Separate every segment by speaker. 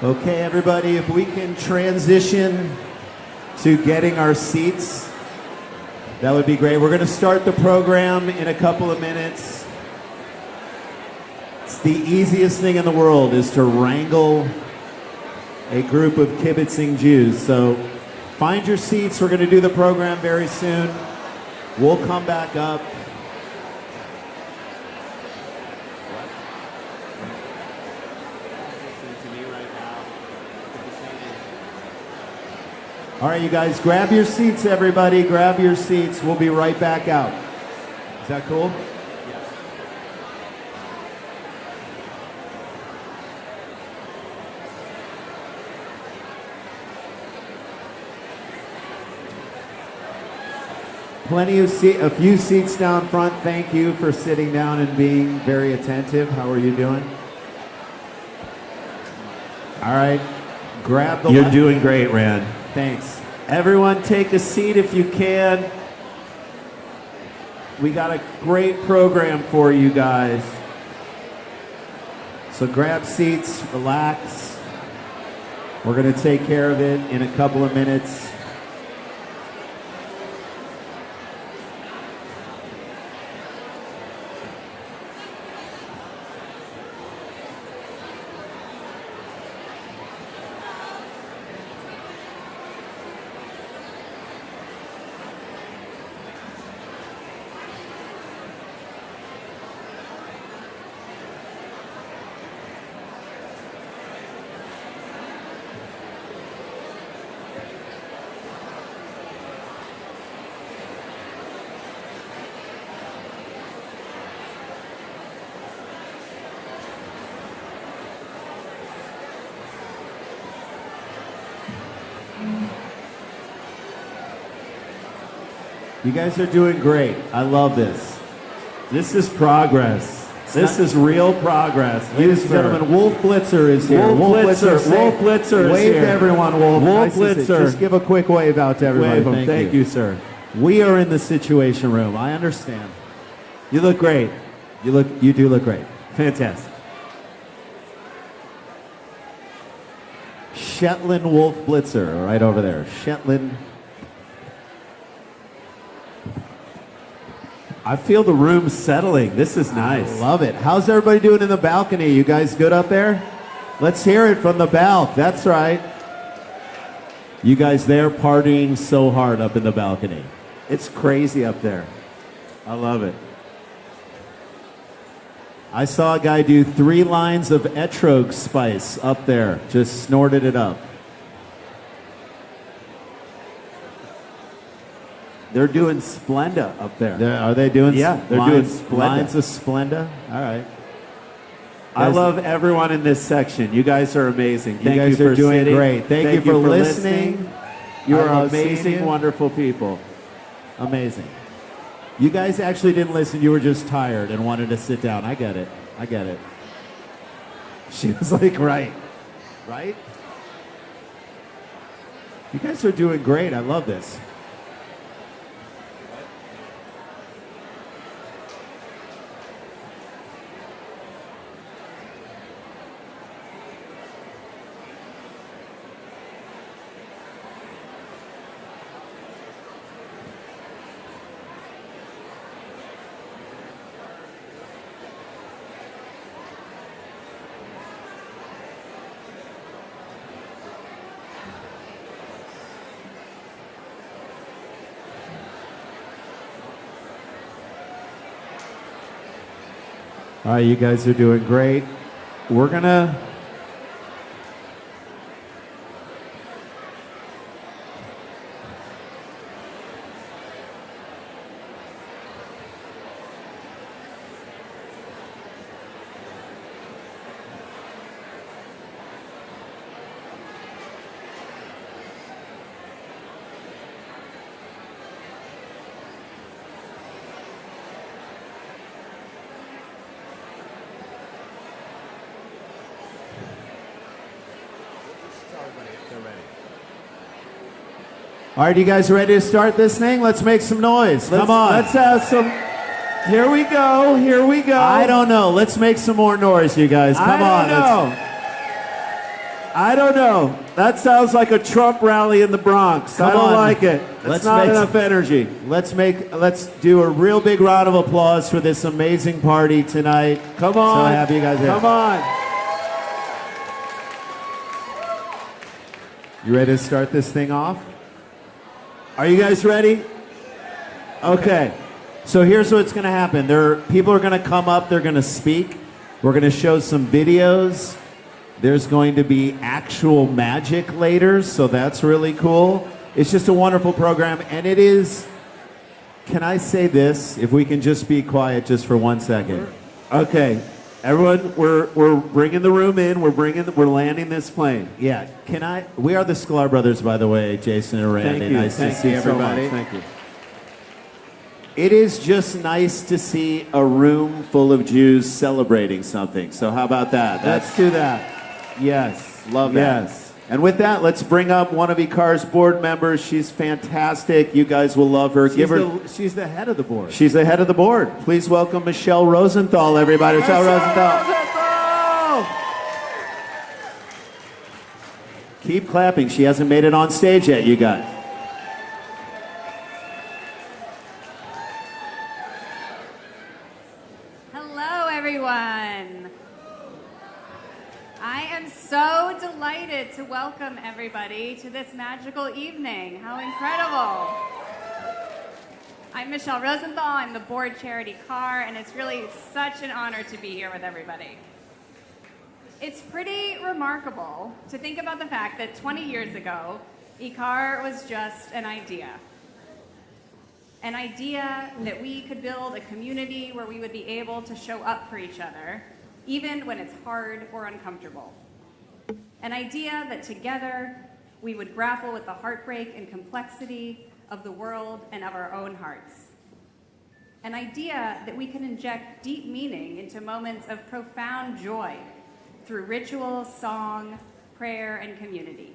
Speaker 1: Okay, everybody, if we can transition to getting our seats, that would be great. We're going to start the program in a couple of minutes. It's the easiest thing in the world is to wrangle a group of kibitzing Jews. So find your seats. We're going to do the program very soon. We'll come back up. All right, you guys, grab your seats, everybody. Grab your seats. We'll be right back out. Is that cool? Yes. Plenty of a few seats down front. Thank you for sitting down and being very attentive. How are you doing? All right, grab the.
Speaker 2: You're doing great, Rand.
Speaker 1: Thanks. Everyone take a seat if you can. We got a great program for you guys. So grab seats, relax. We're going to take care of it in a couple of minutes. You guys are doing great. I love this. This is progress. This is real progress. Ladies and gentlemen, Wolf Blitzer is here.
Speaker 2: Wolf Blitzer is
Speaker 1: wave
Speaker 2: here.
Speaker 1: to everyone, Wolf.
Speaker 2: Wolf
Speaker 1: Nice to see-
Speaker 2: Blitzer.
Speaker 1: Just give a quick wave out to everybody.
Speaker 2: Wave 'em. Thank you, sir.
Speaker 1: We are in the Situation Room. I understand. You look great. You do look great.
Speaker 2: Fantastic.
Speaker 1: Shetland Wolf Blitzer, right over there. Shetland.
Speaker 2: I feel the room settling. This is nice.
Speaker 1: Love it. How's everybody doing in the balcony? You guys good up there? Let's hear it from the balcony. That's right. You guys there partying so hard up in the balcony. It's crazy up there. I love it. I saw a guy do 3 lines of etrog spice up there. Just snorted it up. They're doing Splenda up there. Are they doing?
Speaker 2: Yeah, they're doing Splenda.
Speaker 1: Lines of Splenda. All right.
Speaker 2: I love everyone in this section. You guys are amazing.
Speaker 1: You guys are doing great. Thank you for listening.
Speaker 2: You
Speaker 1: I
Speaker 2: are
Speaker 1: love seeing
Speaker 2: amazing,
Speaker 1: you.
Speaker 2: wonderful people.
Speaker 1: Amazing. You guys actually didn't listen. You were just tired and wanted to sit down. I get it. I get it. She was like, right. Right? You guys are doing great. I love this. All right, you guys are doing great. We're gonna All right, you guys ready to start this thing? Let's make some noise. Come on.
Speaker 2: Let's have some. Here we go. Here we go.
Speaker 1: I don't know. Let's make some more noise, you guys. Come on.
Speaker 2: I don't know. I don't know. That sounds like a Trump rally in the Bronx. I
Speaker 1: Come
Speaker 2: don't
Speaker 1: on.
Speaker 2: like it. That's not enough energy.
Speaker 1: Let's do a real big round of applause for this amazing party tonight.
Speaker 2: Come on.
Speaker 1: So happy you guys are here.
Speaker 2: Come on.
Speaker 1: You ready to start this thing off?
Speaker 2: Are you guys ready? Okay.
Speaker 1: So here's what's going to happen. People are going to come up. They're going to speak. We're going to show some videos. There's going to be actual magic later, so that's really cool. It's just a wonderful program, and it is. Can I say this? If we can just be quiet just for 1 second.
Speaker 2: Okay. Everyone, we're bringing the room in. We're landing this plane.
Speaker 1: Yeah. Can I? We are the Sklar brothers, by the way, Jason and Randy.
Speaker 2: Thank you.
Speaker 1: Nice to see everybody.
Speaker 2: So much. Thank you.
Speaker 1: It is just nice to see a room full of Jews celebrating something. So how about that?
Speaker 2: Let's do that. Yes.
Speaker 1: Love that.
Speaker 2: Yes.
Speaker 1: And with that, let's bring up one of IKAR's board members. She's fantastic. You guys will love her.
Speaker 2: She's the head of the board.
Speaker 1: She's the head of the board. Please welcome Michelle Rosenthal, everybody. Michelle Rosenthal. Keep clapping. She hasn't made it on stage yet, you guys.
Speaker 3: Hello, everyone. I am so delighted to welcome everybody to this magical evening. How incredible. I'm Michelle Rosenthal. I'm the board chair at IKAR, and it's really such an honor to be here with everybody. It's pretty remarkable to think about the fact that 20 years ago, IKAR was just an idea. An idea that we could build a community where we would be able to show up for each other, even when it's hard or uncomfortable. An idea that together we would grapple with the heartbreak and complexity of the world and of our own hearts. An idea that we can inject deep meaning into moments of profound joy through ritual, song, prayer, and community.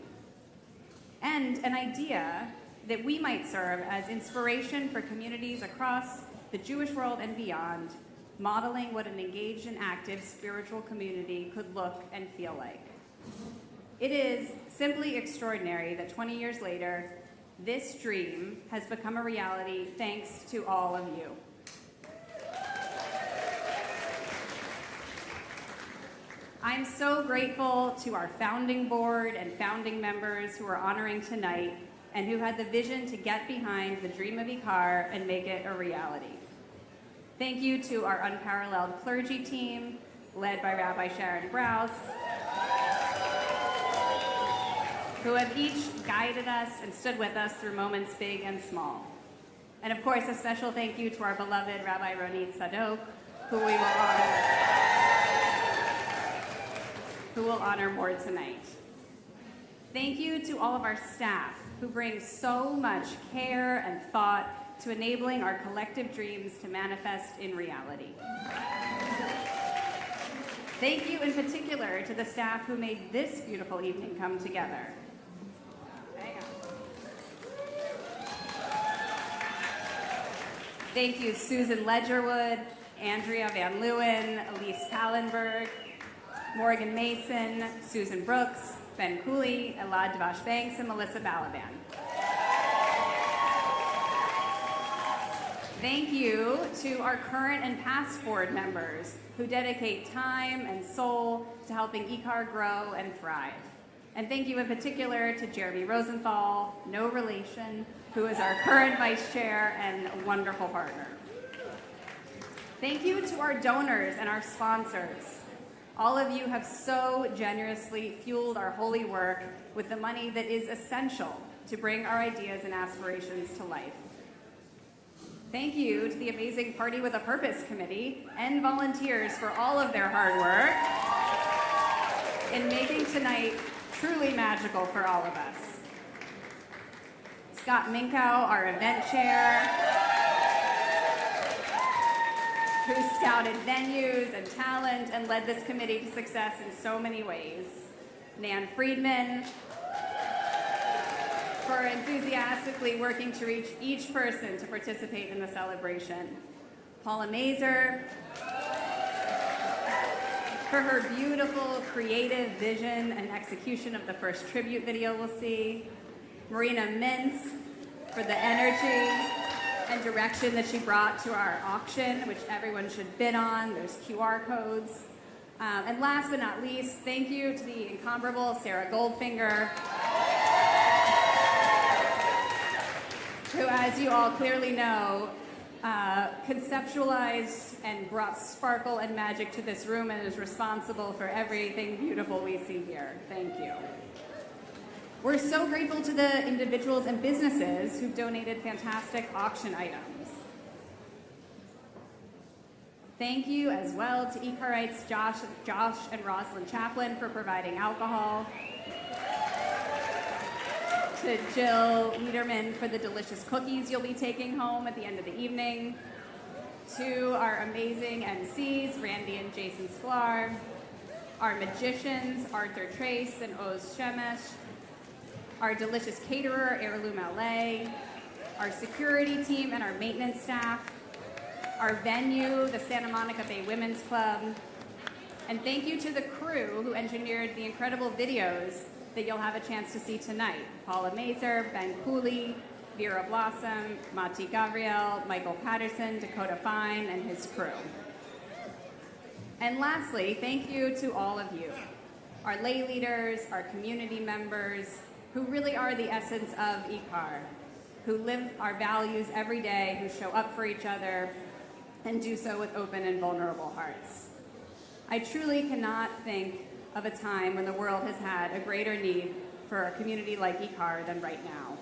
Speaker 3: And an idea that we might serve as inspiration for communities across the Jewish world and beyond, modeling what an engaged and active spiritual community could look and feel like. It is simply extraordinary that 20 years later, this dream has become a reality thanks to all of you. I'm so grateful to our founding board and founding members who are honoring tonight and who had the vision to get behind the dream of IKAR and make it a reality. Thank you to our unparalleled clergy team, led by Rabbi Sharon Brous, who have each guided us and stood with us through moments big and small. And of course, a special thank you to our beloved Rabbi Ronit Sadok, who will honor more tonight. Thank you to all of our staff who bring so much care and thought to enabling our collective dreams to manifest in reality. Thank you in particular to the staff who made this beautiful evening come together. Thank you, Susan Ledgerwood, Andrea Van Leeuwen, Elise Pallenberg, Morgan Mason, Susan Brooks, Ben Cooley, Elad Dvash Banks, and Melissa Balaban. Thank you to our current and past board members who dedicate time and soul to helping IKAR grow and thrive. And thank you in particular to Jeremy Rosenthal, no relation, who is our current vice chair and a wonderful partner. Thank you to our donors and our sponsors. All of you have so generously fueled our holy work with the money that is essential to bring our ideas and aspirations to life. Thank you to the amazing Party with a Purpose committee and volunteers for all of their hard work in making tonight truly magical for all of us. Scott Minkow, our event chair, who scouted venues and talent and led this committee to success in so many ways. Nan Friedman, for enthusiastically working to reach each person to participate in the celebration. Paula Mazer, for her beautiful, creative vision and execution of the first tribute video we'll see. Marina Mintz for the energy and direction that she brought to our auction, which everyone should bid on. There's QR codes. And last but not least, thank you to the incomparable Sarah Goldfinger, who, as you all clearly know, conceptualized and brought sparkle and magic to this room and is responsible for everything beautiful we see here. Thank you. We're so grateful to the individuals and businesses who've donated fantastic auction items. Thank you as well to IKARites Josh and Rosalind Chaplin for providing alcohol. To Jill Liederman for the delicious cookies you'll be taking home at the end of the evening. To our amazing MCs, Randy and Jason Sklar. Our magicians, Arthur Trace and Oz Shemesh. Our delicious caterer, Heirloom LA. Our security team and our maintenance staff. Our venue, the Santa Monica Bay Women's Club. And thank you to the crew who engineered the incredible videos that you'll have a chance to see tonight. Paula Mazer, Ben Cooley, Vera Blossom, Mati Gabriel, Michael Patterson, Dakota Fine, and his crew. And lastly, thank you to all of you, our lay leaders, our community members, who really are the essence of IKAR, who live our values every day, who show up for each other, and do so with open and vulnerable hearts. I truly cannot think of a time when the world has had a greater need for a community like IKAR than right now.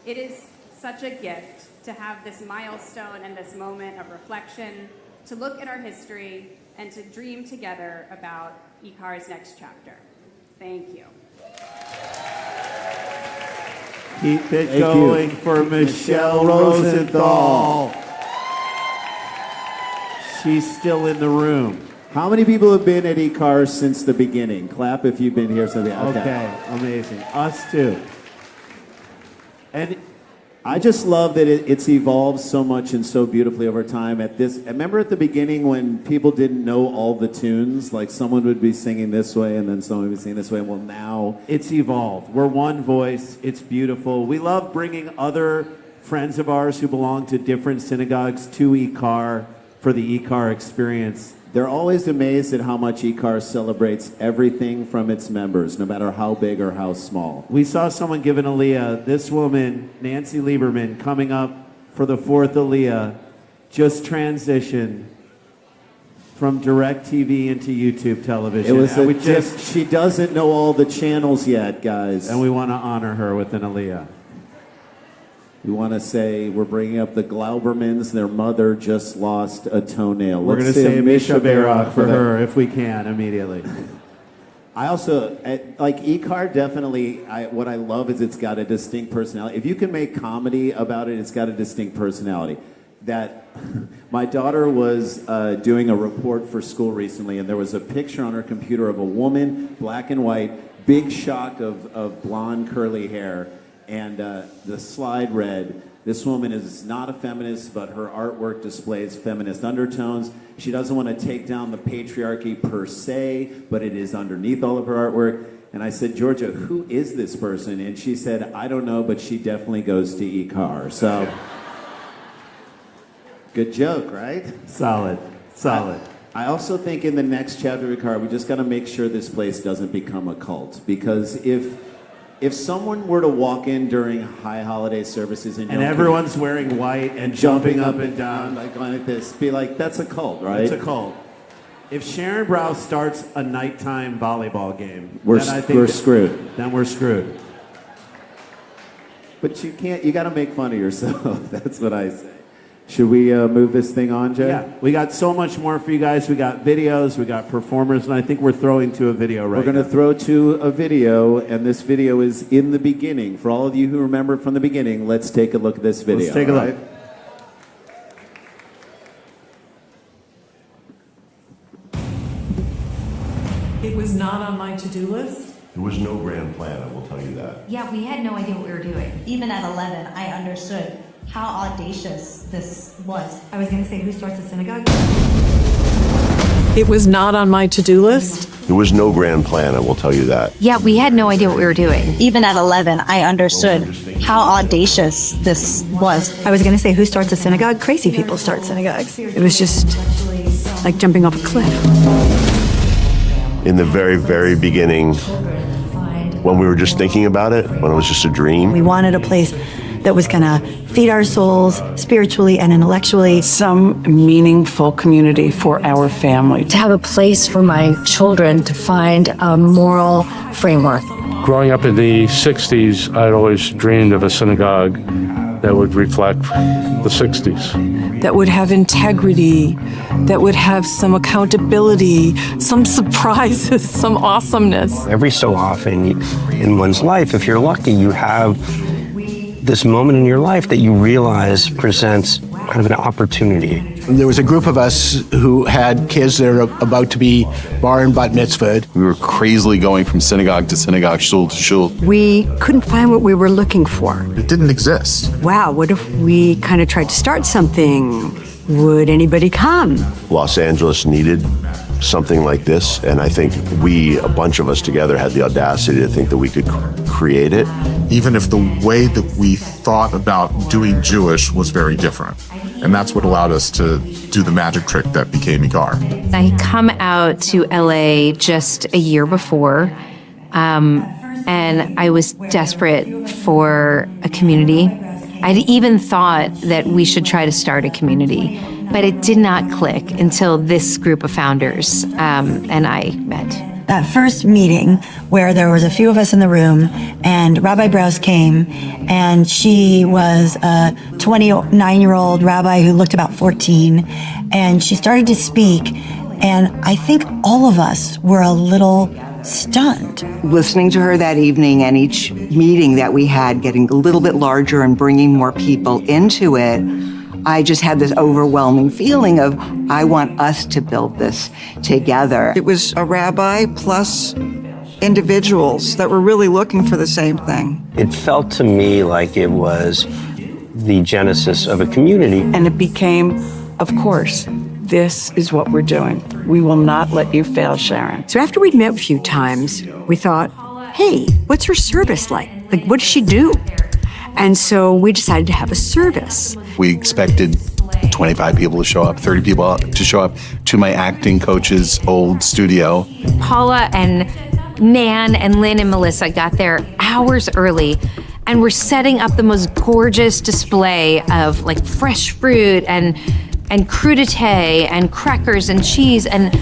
Speaker 3: It is such a gift to have this milestone and this moment of reflection, to look at our history, and to dream together about IKAR's next chapter. Thank you.
Speaker 2: Keep it going for Michelle Rosenthal. She's still in the room.
Speaker 1: How many people have been at IKAR since the beginning? Clap if you've been here since the beginning.
Speaker 2: Okay, amazing. Us too. And
Speaker 1: I just love that it's evolved so much and so beautifully over time. Remember at the beginning when people didn't know all the tunes? Like someone would be singing this way and then someone would be singing this way. Well, now
Speaker 2: it's evolved. We're one voice. It's beautiful. We love bringing other friends of ours who belong to different synagogues to IKAR for the IKAR experience.
Speaker 1: They're always amazed at how much IKAR celebrates everything from its members, no matter how big or how small.
Speaker 2: We saw someone give an Aliyah. This woman, Nancy Lieberman, coming up for the fourth Aliyah, just transitioned from DirecTV into YouTube television.
Speaker 1: It was she doesn't know all the channels yet, guys.
Speaker 2: And we want to honor her with an Aliyah.
Speaker 1: We want to say we're bringing up the Glaubermans. Their mother just lost a toenail.
Speaker 2: We're going to say Misha Barak for her if we can immediately.
Speaker 1: I also, like IKAR definitely, what I love is it's got a distinct personality. If you can make comedy about it, it's got a distinct personality. That my daughter was doing a report for school recently, and there was a picture on her computer of a woman, black and white, big shock of blonde curly hair. And the slide read, "This woman is not a feminist, but her artwork displays feminist undertones. She doesn't want to take down the patriarchy per se, but it is underneath all of her artwork." And I said, "Georgia, who is this person?" And she said, "I don't know, but she definitely goes to IKAR." So, good joke, right?
Speaker 2: Solid.
Speaker 1: I also think in the next chapter of IKAR, we just got to make sure this place doesn't become a cult. Because if someone were to walk in during high holiday services and
Speaker 2: everyone's wearing white and jumping up and down
Speaker 1: like this, be like, that's a cult, right?
Speaker 2: It's a cult. If Sharon Brous starts a nighttime volleyball game,
Speaker 1: we're
Speaker 2: screwed. Then we're screwed.
Speaker 1: But you got to make fun of yourself. That's what I say. Should we move this thing on, Jay?
Speaker 2: Yeah, we got so much more for you guys. We got videos, we got performers, and I think we're throwing to a video right now.
Speaker 1: We're going to throw to a video, and this video is in the beginning. For all of you who remember from the beginning, let's take a look at this video.
Speaker 2: Let's take a look.
Speaker 4: It was not on my to-do list.
Speaker 5: There was no grand plan, I will tell you that.
Speaker 6: Yeah, we had no idea what we were doing.
Speaker 7: Even at 11, I understood how audacious this was.
Speaker 6: I was going to say, who starts a synagogue?
Speaker 4: It was not on my to-do list.
Speaker 5: There was no grand plan, I will tell you that.
Speaker 6: Yeah, we had no idea what we were doing.
Speaker 7: Even at 11, I understood how audacious this was.
Speaker 8: I was going to say, who starts a synagogue? Crazy people start synagogues. It was just like jumping off a cliff.
Speaker 5: In the very, very beginning, when we were just thinking about it, when it was just a dream,
Speaker 8: We wanted a place that was going to feed our souls spiritually and intellectually.
Speaker 9: Some meaningful community for our family.
Speaker 10: To have a place for my children to find a moral framework.
Speaker 11: Growing up in the 60s, I'd always dreamed of a synagogue that would reflect the 60s.
Speaker 4: That would have integrity, that would have some accountability, some surprises, some awesomeness.
Speaker 12: Every so often in one's life, if you're lucky, you have this moment in your life that you realize presents kind of an opportunity.
Speaker 13: There was a group of us who had kids that are about to be bar and bat mitzvahed.
Speaker 14: We were crazily going from synagogue to synagogue, shul to shul.
Speaker 8: We couldn't find what we were looking for.
Speaker 14: It didn't exist.
Speaker 8: Wow, what if we kind of tried to start something? Would anybody come?
Speaker 5: Los Angeles needed something like this, and I think a bunch of us together, had the audacity to think that we could create it.
Speaker 14: Even if the way that we thought about doing Jewish was very different. And that's what allowed us to do the magic trick that became IKAR.
Speaker 6: I come out to LA just a year before, and I was desperate for a community. I'd even thought that we should try to start a community, but it did not click until this group of founders and I met.
Speaker 8: That first meeting where there was a few of us in the room and Rabbi Brous came, and she was a 29-year-old rabbi who looked about 14, and she started to speak, and I think all of us were a little stunned.
Speaker 9: Listening to her that evening and each meeting that we had getting a little bit larger and bringing more people into it, I just had this overwhelming feeling of, I want us to build this together.
Speaker 4: It was a rabbi plus individuals that were really looking for the same thing.
Speaker 12: It felt to me like it was the genesis of a community.
Speaker 9: And it became, of course, this is what we're doing. We will not let you fail, Sharon.
Speaker 8: So after we'd met a few times, we thought, hey, what's her service like? Like, what does she do? And so we decided to have a service.
Speaker 14: We expected 25 people to show up, 30 people to show up to my acting coach's old studio.
Speaker 6: Paula and Nan and Lynn and Melissa got there hours early, and we're setting up the most gorgeous display of like fresh fruit and crudité and crackers and cheese. And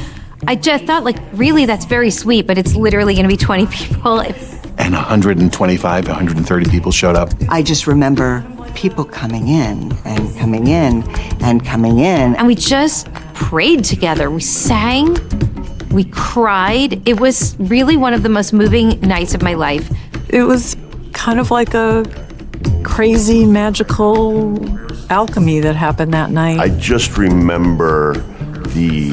Speaker 6: I just thought, like, really, that's very sweet, but it's literally going to be 20 people.
Speaker 14: And 125, 130 people showed up.
Speaker 9: I just remember people coming in and coming in and coming in.
Speaker 6: And we just prayed together. We sang, we cried. It was really one of the most moving nights of my life.
Speaker 4: It was kind of like a crazy, magical alchemy that happened that night.
Speaker 5: I just remember the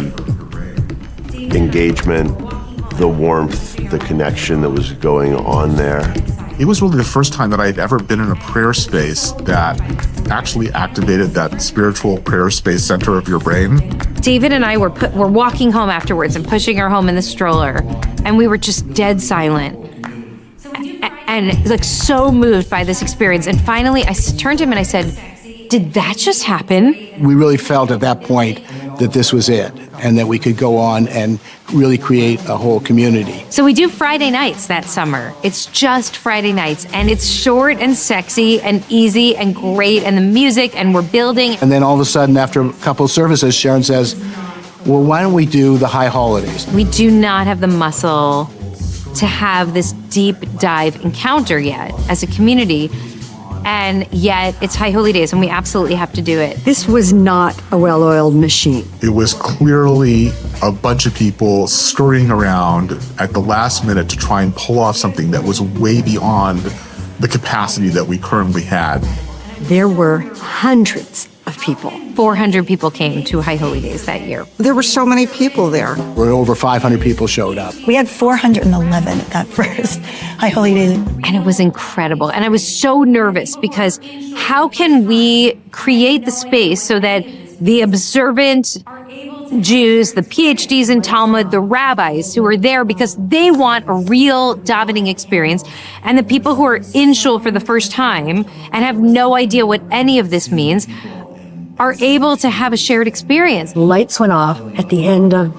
Speaker 5: engagement, the warmth, the connection that was going on there.
Speaker 14: It was really the first time that I'd ever been in a prayer space that actually activated that spiritual prayer space center of your brain.
Speaker 6: David and I were walking home afterwards and pushing her home in the stroller, and we were just dead silent and like so moved by this experience. And finally, I turned to him and I said, "Did that just happen?"
Speaker 13: We really felt at that point that this was it, and that we could go on and really create a whole community.
Speaker 6: So we do Friday nights that summer. It's just Friday nights, and it's short and sexy and easy and great, and the music, and we're building.
Speaker 13: And then all of a sudden, after a couple of services, Sharon says, well, why don't we do the high holidays?
Speaker 6: We do not have the muscle to have this deep dive encounter yet as a community. And yet it's High Holy Days, and we absolutely have to do it.
Speaker 8: This was not a well-oiled machine.
Speaker 14: It was clearly a bunch of people scurrying around at the last minute to try and pull off something that was way beyond the capacity that we currently had.
Speaker 8: There were hundreds of people.
Speaker 6: 400 people came to High Holy Days that year.
Speaker 4: There were so many people there.
Speaker 13: Where over 500 people showed up.
Speaker 8: We had 411 at that first High Holy Days.
Speaker 6: And it was incredible. And I was so nervous because how can we create the space so that the observant Jews, the PhDs in Talmud, the rabbis who are there because they want a real davening experience, and the people who are in shul for the first time and have no idea what any of this means are able to have a shared experience.
Speaker 10: Lights went off at the end of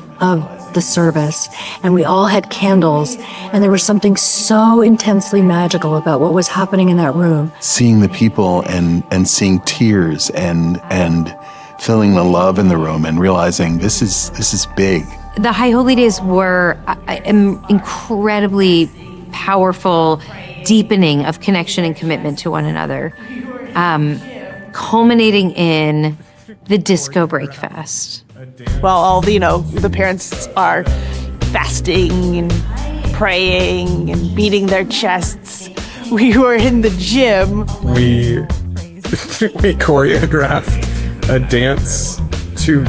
Speaker 10: the service, and we all had candles, and there was something so intensely magical about what was happening in that room.
Speaker 15: Seeing the people and seeing tears and feeling the love in the room and realizing this is big.
Speaker 6: The High Holy Days were an incredibly powerful deepening of connection and commitment to one another, culminating in the disco breakfast.
Speaker 16: Well, all the parents are fasting and praying and beating their chests. We were in the gym.
Speaker 17: We choreographed a dance to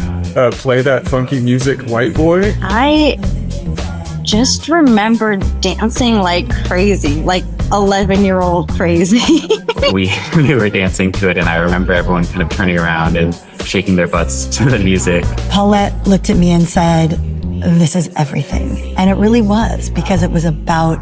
Speaker 17: play that funky music, White Boy.
Speaker 7: I just remember dancing like crazy, like 11-year-old crazy.
Speaker 18: we were dancing to it, and I remember everyone kind of turning around and shaking their butts to the music.
Speaker 8: Paulette looked at me and said, "This is everything." And it really was, because it was about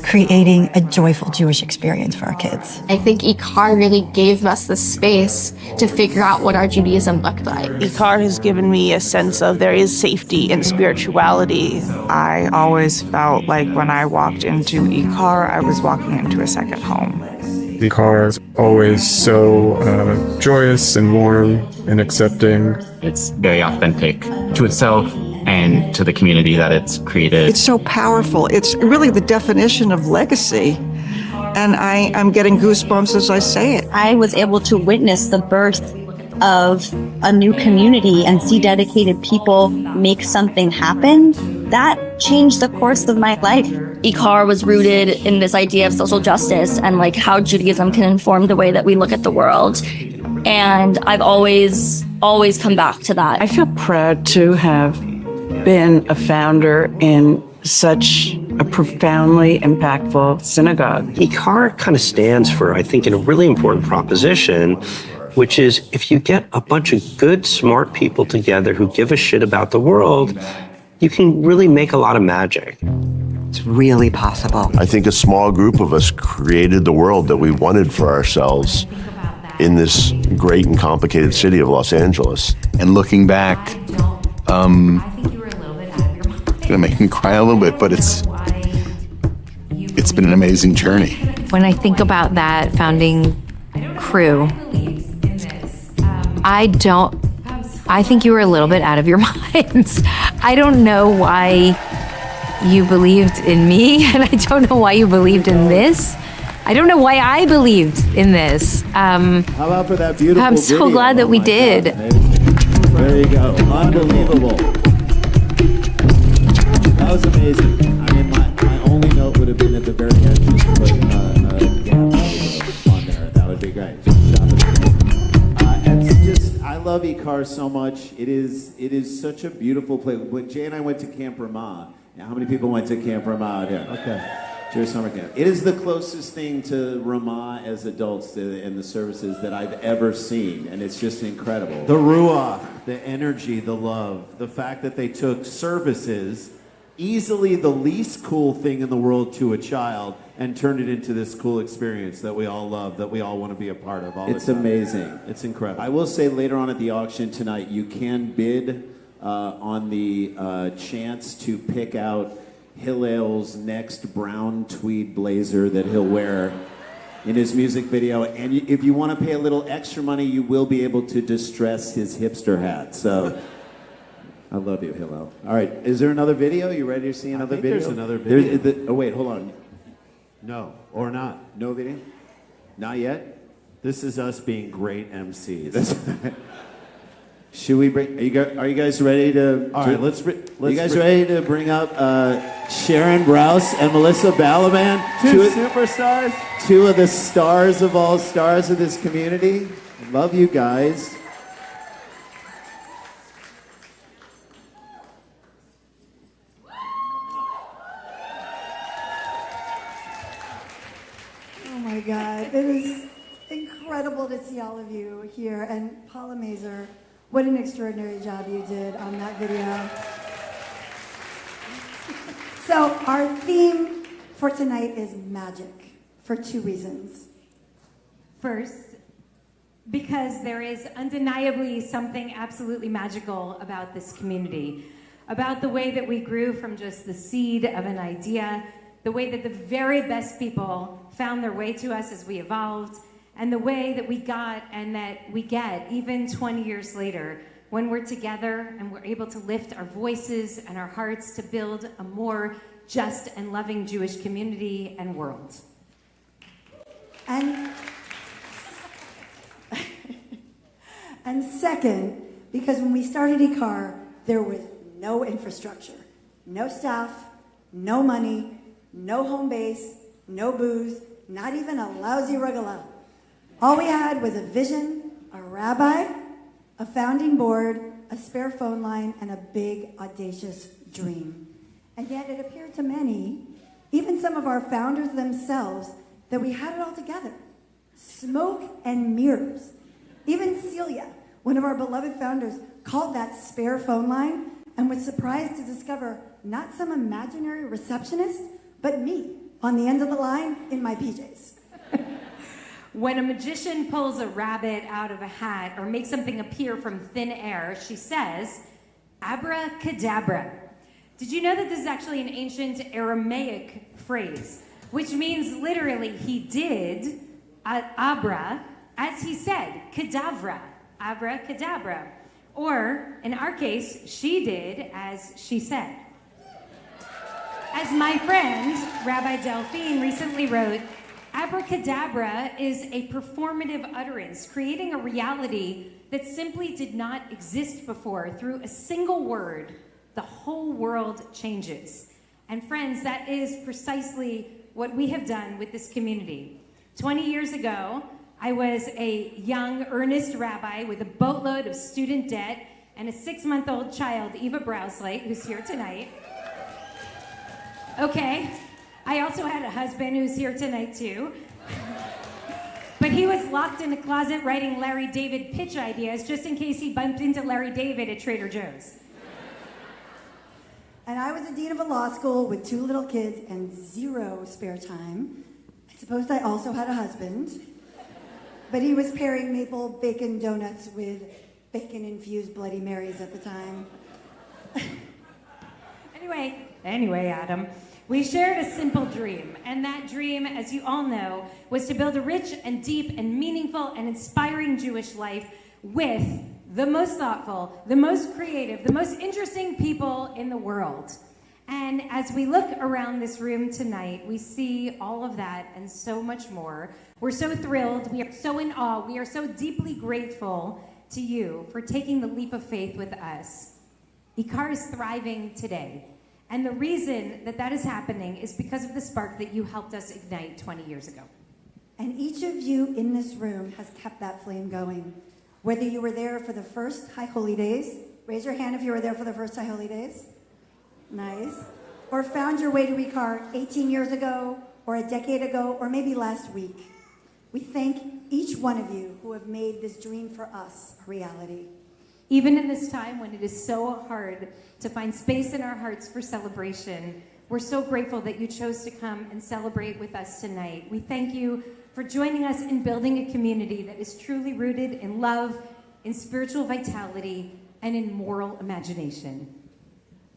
Speaker 8: creating a joyful Jewish experience for our kids.
Speaker 19: I think IKAR really gave us the space to figure out what our Judaism looked like.
Speaker 16: IKAR has given me a sense of there is safety in spirituality.
Speaker 20: I always felt like when I walked into IKAR, I was walking into a second home.
Speaker 17: IKAR is always so joyous and warm and accepting.
Speaker 18: It's very authentic to itself and to the community that it's created.
Speaker 21: It's so powerful. It's really the definition of legacy. And I'm getting goosebumps as I say it.
Speaker 7: I was able to witness the birth of a new community and see dedicated people make something happen. That changed the course of my life.
Speaker 19: IKAR was rooted in this idea of social justice and like how Judaism can inform the way that we look at the world. And I've always come back to that.
Speaker 20: I feel proud to have been a founder in such a profoundly impactful synagogue.
Speaker 12: IKAR kind of stands for, I think, a really important proposition, which is if you get a bunch of good, smart people together who give a shit about the world, you can really make a lot of magic.
Speaker 9: It's really possible.
Speaker 5: I think a small group of us created the world that we wanted for ourselves in this great and complicated city of Los Angeles.
Speaker 15: And looking back, it's gonna make me cry a little bit, but it's been an amazing journey.
Speaker 6: When I think about that founding crew, I think you were a little bit out of your minds. I don't know why you believed in me, and I don't know why you believed in this. I don't know why I believed in this.
Speaker 2: How about for that beautiful
Speaker 6: I'm so
Speaker 2: video?
Speaker 6: glad that we did.
Speaker 2: There you go. Unbelievable. That was amazing. I mean, my only note would have been at the very end, just put a gap on there. That would be great. I love IKAR so much. It is such a beautiful place. When Jay and I went to Camp Ramah, now how many people went to Camp Ramah out here? Okay. Jewish summer camp. It is the closest thing to Ramah as adults in the services that I've ever seen, and it's just incredible. The ruach, the energy, the love, the fact that they took services, easily the least cool thing in the world to a child, and turned it into this cool experience that we all love, that we all want to be a part of all the time. It's amazing. It's incredible. I will say later on at the auction tonight, you can bid on the chance to pick out Hillel's next brown tweed blazer that he'll wear in his music video. And if you want to pay a little extra money, you will be able to distress his hipster hat. So I love you, Hillel. All right, is there another video? You ready to see another video? there's another video. Oh, wait, hold on. No, or not. No video? Not yet? This is us being great MCs. Should we bring? Are you guys ready to? All right, let's. You guys ready to bring up Sharon Brous and Melissa Balaban, two superstars, two of the stars of all stars of this community? Love you guys.
Speaker 22: Oh my God, it is incredible to see all of you here, and Paula Mazur.
Speaker 3: What an extraordinary job you did on that video. So our theme for tonight is magic for 2 reasons.
Speaker 22: First, because there is undeniably something absolutely magical about this community, about the way that we grew from just the seed of an idea, the way that the very best people found their way to us as we evolved, and the way that we got and that we get even 20 years later when we're together and we're able to lift our voices and our hearts to build a more just and loving Jewish community and world.
Speaker 3: And second, because when we started IKAR, there was no infrastructure, no staff, no money, no home base, no booze, not even a lousy regalah. All we had was a vision, a rabbi, a founding board, a spare phone line, and a big, audacious dream. And yet it appeared to many, even some of our founders themselves, that we had it all together. Smoke and mirrors. Even Celia, one of our beloved founders, called that spare phone line and was surprised to discover not some imaginary receptionist, but me on the end of the line in my PJs.
Speaker 22: When a magician pulls a rabbit out of a hat or makes something appear from thin air, she says, abracadabra. Did you know that this is actually an ancient Aramaic phrase, which means literally he did abra as he said, cadavra, abracadabra. Or, in our case, she did as she said. As my friend, Rabbi Delphine, recently wrote, abracadabra is a performative utterance, creating a reality that simply did not exist before. Through a single word, the whole world changes. And friends, that is precisely what we have done with this community. 20 years ago, I was a young, earnest rabbi with a boatload of student debt and a 6-month-old child, Eva Browsley, who's here tonight. Okay, I also had a husband who's here tonight too. But he was locked in a closet writing Larry David pitch ideas just in case he bumped into Larry David at Trader Joe's.
Speaker 3: And I was a dean of a law school with 2 little kids and 0 spare time. I suppose I also had a husband, but he was pairing maple bacon donuts with bacon-infused Bloody Marys at the time.
Speaker 22: Anyway, Adam, we shared a simple dream, and that dream, as you all know, was to build a rich and deep and meaningful and inspiring Jewish life with the most thoughtful, the most creative, the most interesting people in the world. And as we look around this room tonight, we see all of that and so much more. We're so thrilled, we are so in awe, we are so deeply grateful to you for taking the leap of faith with us. IKAR is thriving today. And the reason that that is happening is because of the spark that you helped us ignite 20 years ago.
Speaker 3: And each of you in this room has kept that flame going. Whether you were there for the first High Holy Days, raise your hand if you were there for the first High Holy Days. Nice. Or found your way to IKAR 18 years ago, or a decade ago, or maybe last week. We thank each one of you who have made this dream for us a reality.
Speaker 22: Even in this time when it is so hard to find space in our hearts for celebration, we're so grateful that you chose to come and celebrate with us tonight. We thank you for joining us in building a community that is truly rooted in love, in spiritual vitality, and in moral imagination.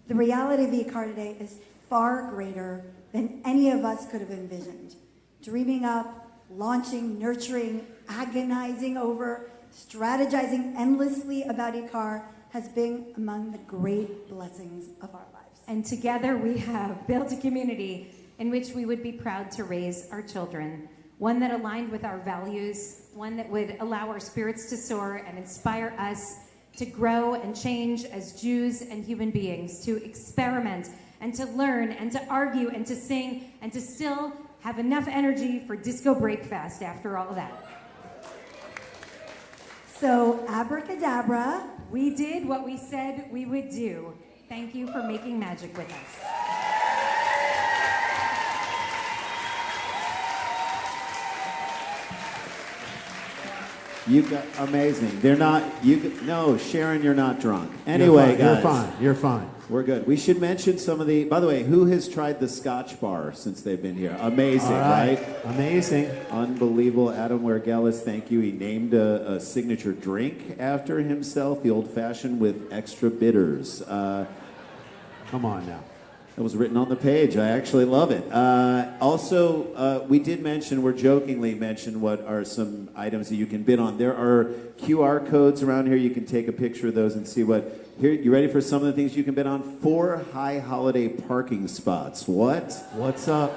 Speaker 3: The reality of IKAR today is far greater than any of us could have envisioned. Dreaming up, launching, nurturing, agonizing over, strategizing endlessly about IKAR has been among the great blessings of our lives.
Speaker 22: And together we have built a community in which we would be proud to raise our children, one that aligned with our values, one that would allow our spirits to soar and inspire us to grow and change as Jews and human beings, to experiment and to learn and to argue and to sing and to still have enough energy for disco breakfast after all that.
Speaker 3: So, abracadabra.
Speaker 22: We did what we said we would do. Thank you for making magic with us.
Speaker 2: You got amazing. They're not. No, Sharon, you're not drunk. Anyway,
Speaker 1: you're
Speaker 2: guys,
Speaker 1: fine. You're fine.
Speaker 2: We're good. We should mention some of the. By the way, who has tried the Scotch bar since they've been here? Amazing,
Speaker 1: All
Speaker 2: right?
Speaker 1: Amazing.
Speaker 2: Unbelievable. Adam Wergelis, thank you. He named a signature drink after himself, the old fashioned with extra bitters.
Speaker 1: Come on now.
Speaker 2: That was written on the page. I actually love it. Also, we did mention, we're jokingly mentioned what are some items that you can bid on. There are QR codes around here. You can take a picture of those and see what. Here, you ready for some of the things you can bid on? 4 high holiday parking spots. What?
Speaker 1: What's up?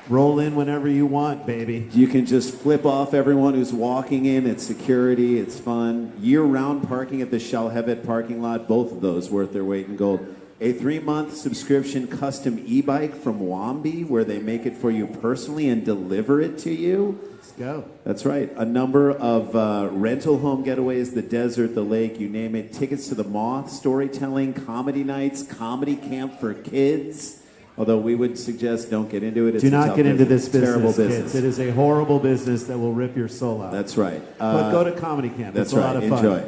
Speaker 1: Roll in whenever you want, baby.
Speaker 2: You can just flip off everyone who's walking in. It's security. It's fun. Year-round parking at the Shalhevet parking lot. Both of those worth their weight in gold. A 3-month subscription custom e-bike from Wambi, where they make it for you personally and deliver it to you.
Speaker 1: Let's go.
Speaker 2: That's right. A number of rental home getaways, the desert, the lake, you name it. Tickets to the Moth, storytelling, comedy nights, comedy camp for kids. Although we would suggest don't get into it. It's
Speaker 1: Do
Speaker 2: a
Speaker 1: not
Speaker 2: tough
Speaker 1: get into
Speaker 2: business.
Speaker 1: this business,
Speaker 2: Terrible
Speaker 1: kids.
Speaker 2: business.
Speaker 1: It is a horrible business that will rip your soul out.
Speaker 2: That's right.
Speaker 1: But go to comedy camp.
Speaker 2: That's
Speaker 1: It's a
Speaker 2: right.
Speaker 1: lot of fun.
Speaker 2: Enjoy.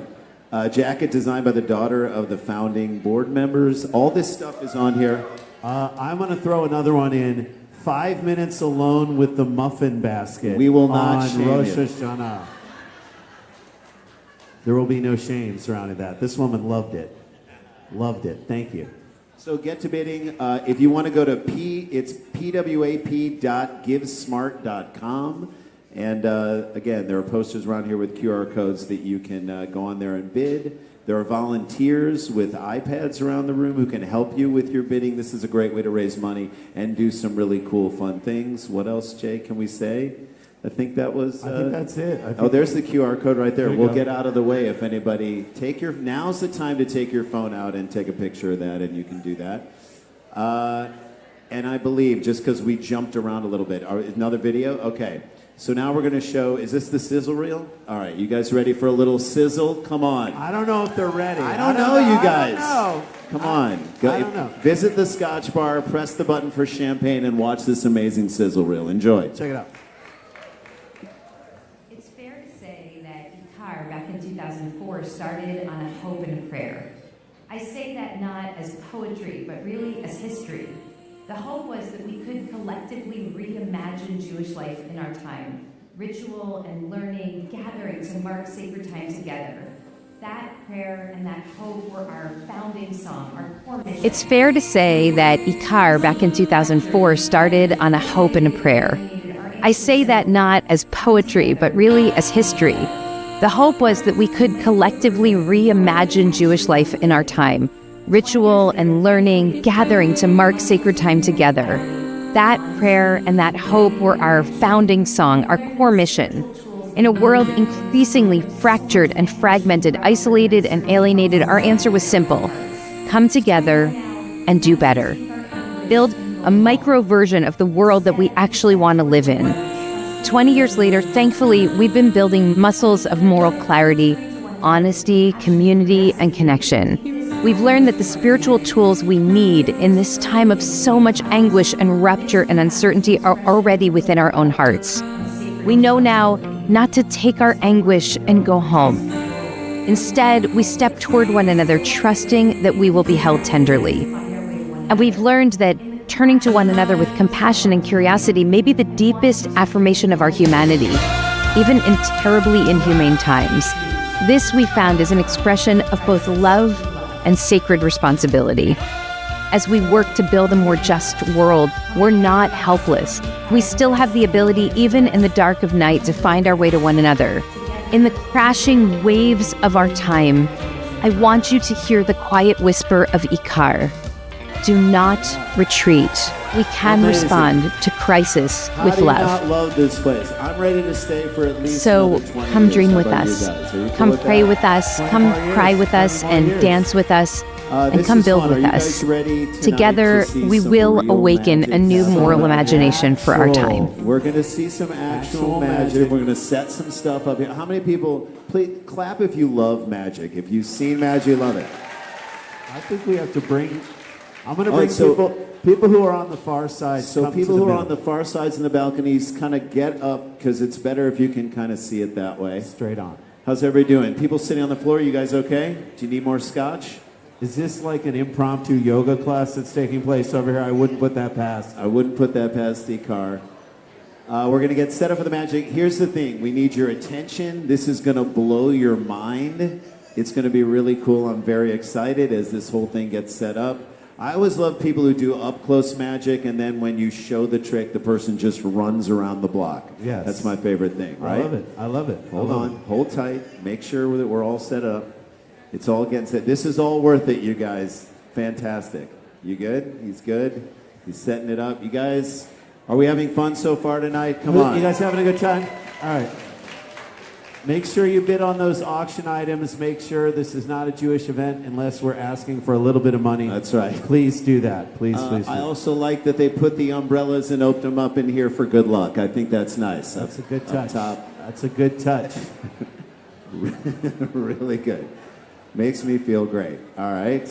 Speaker 2: Jacket designed by the daughter of the founding board members. All this stuff is on here.
Speaker 1: I'm going to throw another one in. 5 minutes alone with the muffin basket.
Speaker 2: We will not
Speaker 1: on
Speaker 2: shame
Speaker 1: Rosh
Speaker 2: you.
Speaker 1: Hashanah. There will be no shame surrounding that. This woman loved it. Loved it. Thank you.
Speaker 2: So get to bidding. If you want to go to it's pwap.givesmart.com. And again, there are posters around here with QR codes that you can go on there and bid. There are volunteers with iPads around the room who can help you with your bidding. This is a great way to raise money and do some really cool, fun things. What else, Jay, can we say? I think that was...
Speaker 1: I think that's it.
Speaker 2: There's the QR code right there.
Speaker 1: There you
Speaker 2: We'll
Speaker 1: go.
Speaker 2: get out of the way if anybody... Now's the time to take your phone out and take a picture of that, and you can do that. And I believe, just because we jumped around a little bit, another video? Okay. So now we're going to show, is this the sizzle reel? All right, you guys ready for a little sizzle? Come on.
Speaker 1: I don't know if they're ready.
Speaker 2: I don't know, you guys.
Speaker 1: I don't know.
Speaker 2: Come on.
Speaker 1: I don't know.
Speaker 2: Visit the Scotch bar, press the button for champagne, and watch this amazing sizzle reel. Enjoy.
Speaker 1: Check it out.
Speaker 22: It's fair to say that IKAR back in 2004 started on a hope and a prayer. I say that not as poetry, but really as history. The hope was that we could collectively reimagine Jewish life in our time. Ritual and learning, gathering to mark sacred time together. That prayer and that hope were our founding song, our core mission.
Speaker 6: It's fair to say that IKAR back in 2004 started on a hope and a prayer. I say that not as poetry, but really as history. The hope was that we could collectively reimagine Jewish life in our time. Ritual and learning, gathering to mark sacred time together. That prayer and that hope were our founding song, our core mission. In a world increasingly fractured and fragmented, isolated and alienated, our answer was simple. Come together and do better. Build a micro version of the world that we actually want to live in. 20 years later, thankfully, we've been building muscles of moral clarity, honesty, community, and connection. We've learned that the spiritual tools we need in this time of so much anguish and rupture and uncertainty are already within our own hearts. We know now not to take our anguish and go home. Instead, we step toward one another, trusting that we will be held tenderly. And we've learned that turning to one another with compassion and curiosity may be the deepest affirmation of our humanity, even in terribly inhumane times. This, we found, is an expression of both love and sacred responsibility. As we work to build a more just world, we're not helpless. We still have the ability, even in the dark of night, to find our way to one another. In the crashing waves of our time, I want you to hear the quiet whisper of IKAR. Do not retreat. We can
Speaker 2: Amazing.
Speaker 6: respond to crisis
Speaker 2: How
Speaker 6: with
Speaker 2: do you
Speaker 6: love.
Speaker 2: not love this place? I'm ready to stay for at least
Speaker 6: So
Speaker 2: another 20
Speaker 6: come
Speaker 2: years.
Speaker 6: dream
Speaker 2: How
Speaker 6: with
Speaker 2: about you
Speaker 6: us.
Speaker 2: guys? Are you cool
Speaker 6: Come
Speaker 2: with
Speaker 6: pray
Speaker 2: that?
Speaker 6: with us.
Speaker 2: 20
Speaker 6: Come
Speaker 2: more
Speaker 6: cry
Speaker 2: years.
Speaker 6: with us
Speaker 2: 20 more
Speaker 6: and
Speaker 2: years.
Speaker 6: dance with us and
Speaker 2: This
Speaker 6: come
Speaker 2: is
Speaker 6: build
Speaker 2: fun. Are
Speaker 6: with
Speaker 2: you
Speaker 6: us.
Speaker 2: guys ready tonight
Speaker 6: Together,
Speaker 2: to see
Speaker 6: we
Speaker 2: some
Speaker 6: will
Speaker 2: real
Speaker 6: awaken
Speaker 2: magic?
Speaker 6: a new
Speaker 2: Some
Speaker 6: moral imagination for our
Speaker 2: actual-
Speaker 6: time.
Speaker 2: We're going to see some actual magic. We're going to set some stuff up here. How many people, please clap if you love magic. If you've seen magic, you love it.
Speaker 1: I think we have to bring. I'm going to
Speaker 2: All
Speaker 1: bring
Speaker 2: right, so-
Speaker 1: people who are on the far side.
Speaker 2: So
Speaker 1: come
Speaker 2: people
Speaker 1: to the
Speaker 2: who are
Speaker 1: middle.
Speaker 2: on the far sides and the balconies, kind of get up because it's better if you can kind of see it that way.
Speaker 1: Straight on.
Speaker 2: How's everybody doing? People sitting on the floor, you guys okay? Do you need more scotch?
Speaker 1: Is this like an impromptu yoga class that's taking place over here? I wouldn't put that past.
Speaker 2: I wouldn't put that past IKAR. We're going to get set up for the magic. Here's the thing. We need your attention. This is going to blow your mind. It's going to be really cool. I'm very excited as this whole thing gets set up. I always love people who do up-close magic, and then when you show the trick, the person just runs around the block.
Speaker 1: Yes.
Speaker 2: That's my favorite thing, right?
Speaker 1: I love it. I love it.
Speaker 2: Hold on. Hold tight. Make sure that we're all set up. It's all getting set. This is all worth it, you guys. Fantastic. You good? He's good. He's setting it up. You guys, are we having fun so far tonight? Come on.
Speaker 1: You guys having a good time? All right. Make sure you bid on those auction items. Make sure this is not a Jewish event unless we're asking for a little bit of money.
Speaker 2: That's right.
Speaker 1: Please do that. Please.
Speaker 2: I also like that they put the umbrellas and opened them up in here for good luck. I think that's nice.
Speaker 1: That's a good touch.
Speaker 2: Up top.
Speaker 1: That's a good touch.
Speaker 2: Really good. Makes me feel great. All right.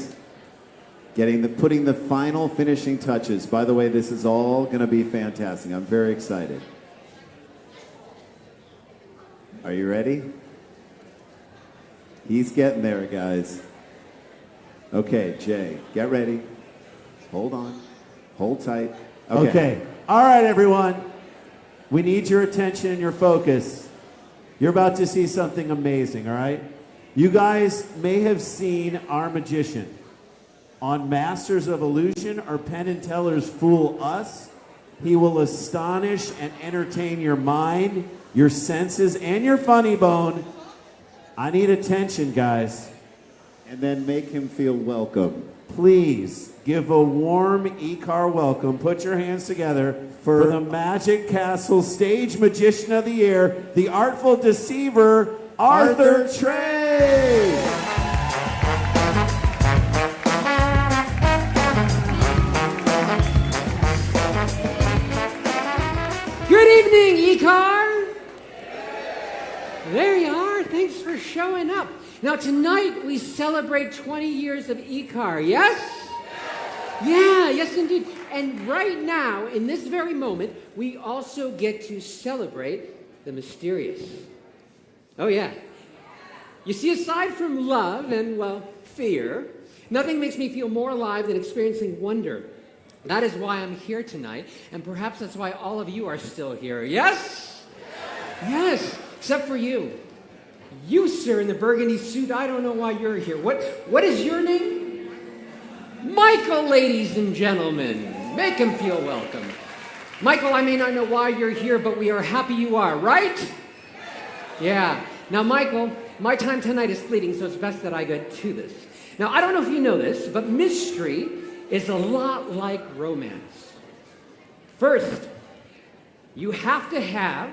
Speaker 2: Putting the final finishing touches. By the way, this is all going to be fantastic. I'm very excited. Are you ready? He's getting there, guys. Okay, Jay, get ready. Hold on. Hold tight.
Speaker 1: Okay. All right, everyone. We need your attention and your focus. You're about to see something amazing, all right? You guys may have seen our magician on Masters of Illusion or Penn and Teller's Fool Us. He will astonish and entertain your mind, your senses, and your funny bone. I need attention, guys.
Speaker 2: And then make him feel welcome.
Speaker 1: Please give a warm IKAR welcome. Put your hands together for the Magic Castle Stage Magician of the Year, the Artful Deceiver, Arthur Trey.
Speaker 11: Good evening, IKAR. There you are. Thanks for showing up. Now, tonight we celebrate 20 years of IKAR, yes? Yeah, yes indeed. And right now, in this very moment, we also get to celebrate the mysterious. Oh, yeah. You see, aside from love and, well, fear, nothing makes me feel more alive than experiencing wonder. That is why I'm here tonight, and perhaps that's why all of you are still here. Yes? Yes, except for you. You, sir, in the burgundy suit, I don't know why you're here. What is your name? Michael, ladies and gentlemen. Make him feel welcome. Michael, I may not know why you're here, but we are happy you are, right? Yeah. Now, Michael, my time tonight is fleeting, so it's best that I get to this. Now, I don't know if you know this, but mystery is a lot like romance. First, you have to have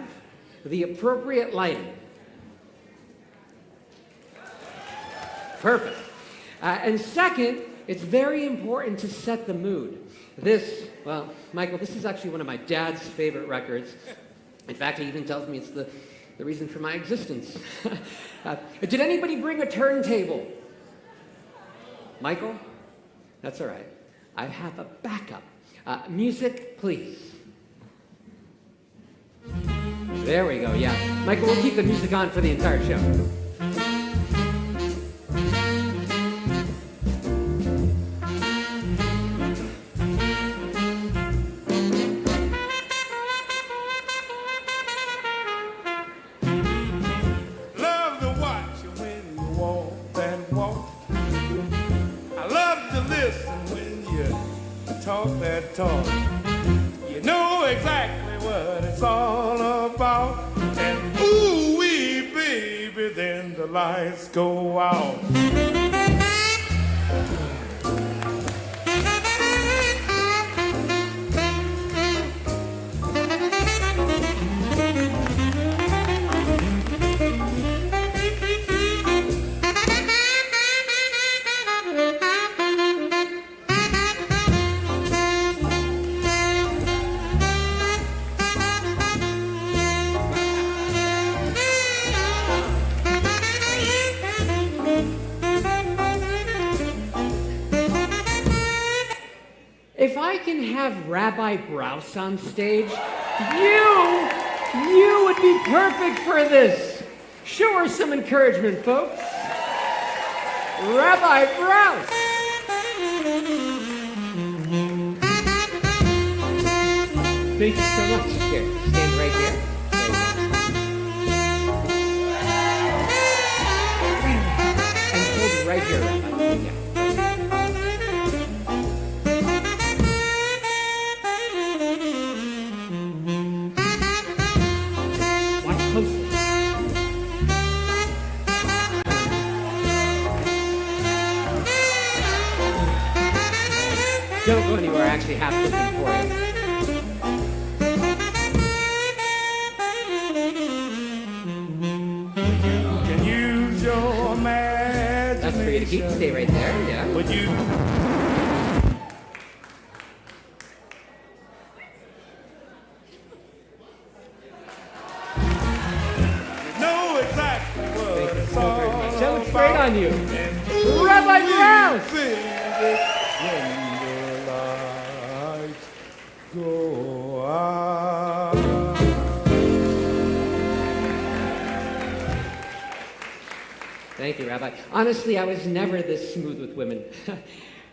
Speaker 11: the appropriate lighting. Perfect. And second, it's very important to set the mood. This, well, Michael, this is actually one of my dad's favorite records. In fact, he even tells me it's the reason for my existence. Did anybody bring a turntable? Michael? That's all right. I have a backup. Music, please. There we go, yeah. Michael, we'll keep the music on for the entire show.
Speaker 14: Love to watch you when you walk that walk. I love to listen when you talk that talk. You know exactly what it's all about. And ooh-wee, baby, then the lights go out.
Speaker 11: If I can have Rabbi Brous on stage, you would be perfect for this. Show her some encouragement, folks. Rabbi Brown. Thank you so much. Here, stand right here. And hold it right here, Rabbi. Yeah. Watch closely. Don't go anywhere. I actually have something for you.
Speaker 14: Can use your imagination.
Speaker 11: That's for you to keep. Stay right there. Yeah.
Speaker 14: Would you? Know exactly what it's all about.
Speaker 11: That looks great on you. Rabbi Brown.
Speaker 14: Go out.
Speaker 11: Thank you, Rabbi. Honestly, I was never this smooth with women.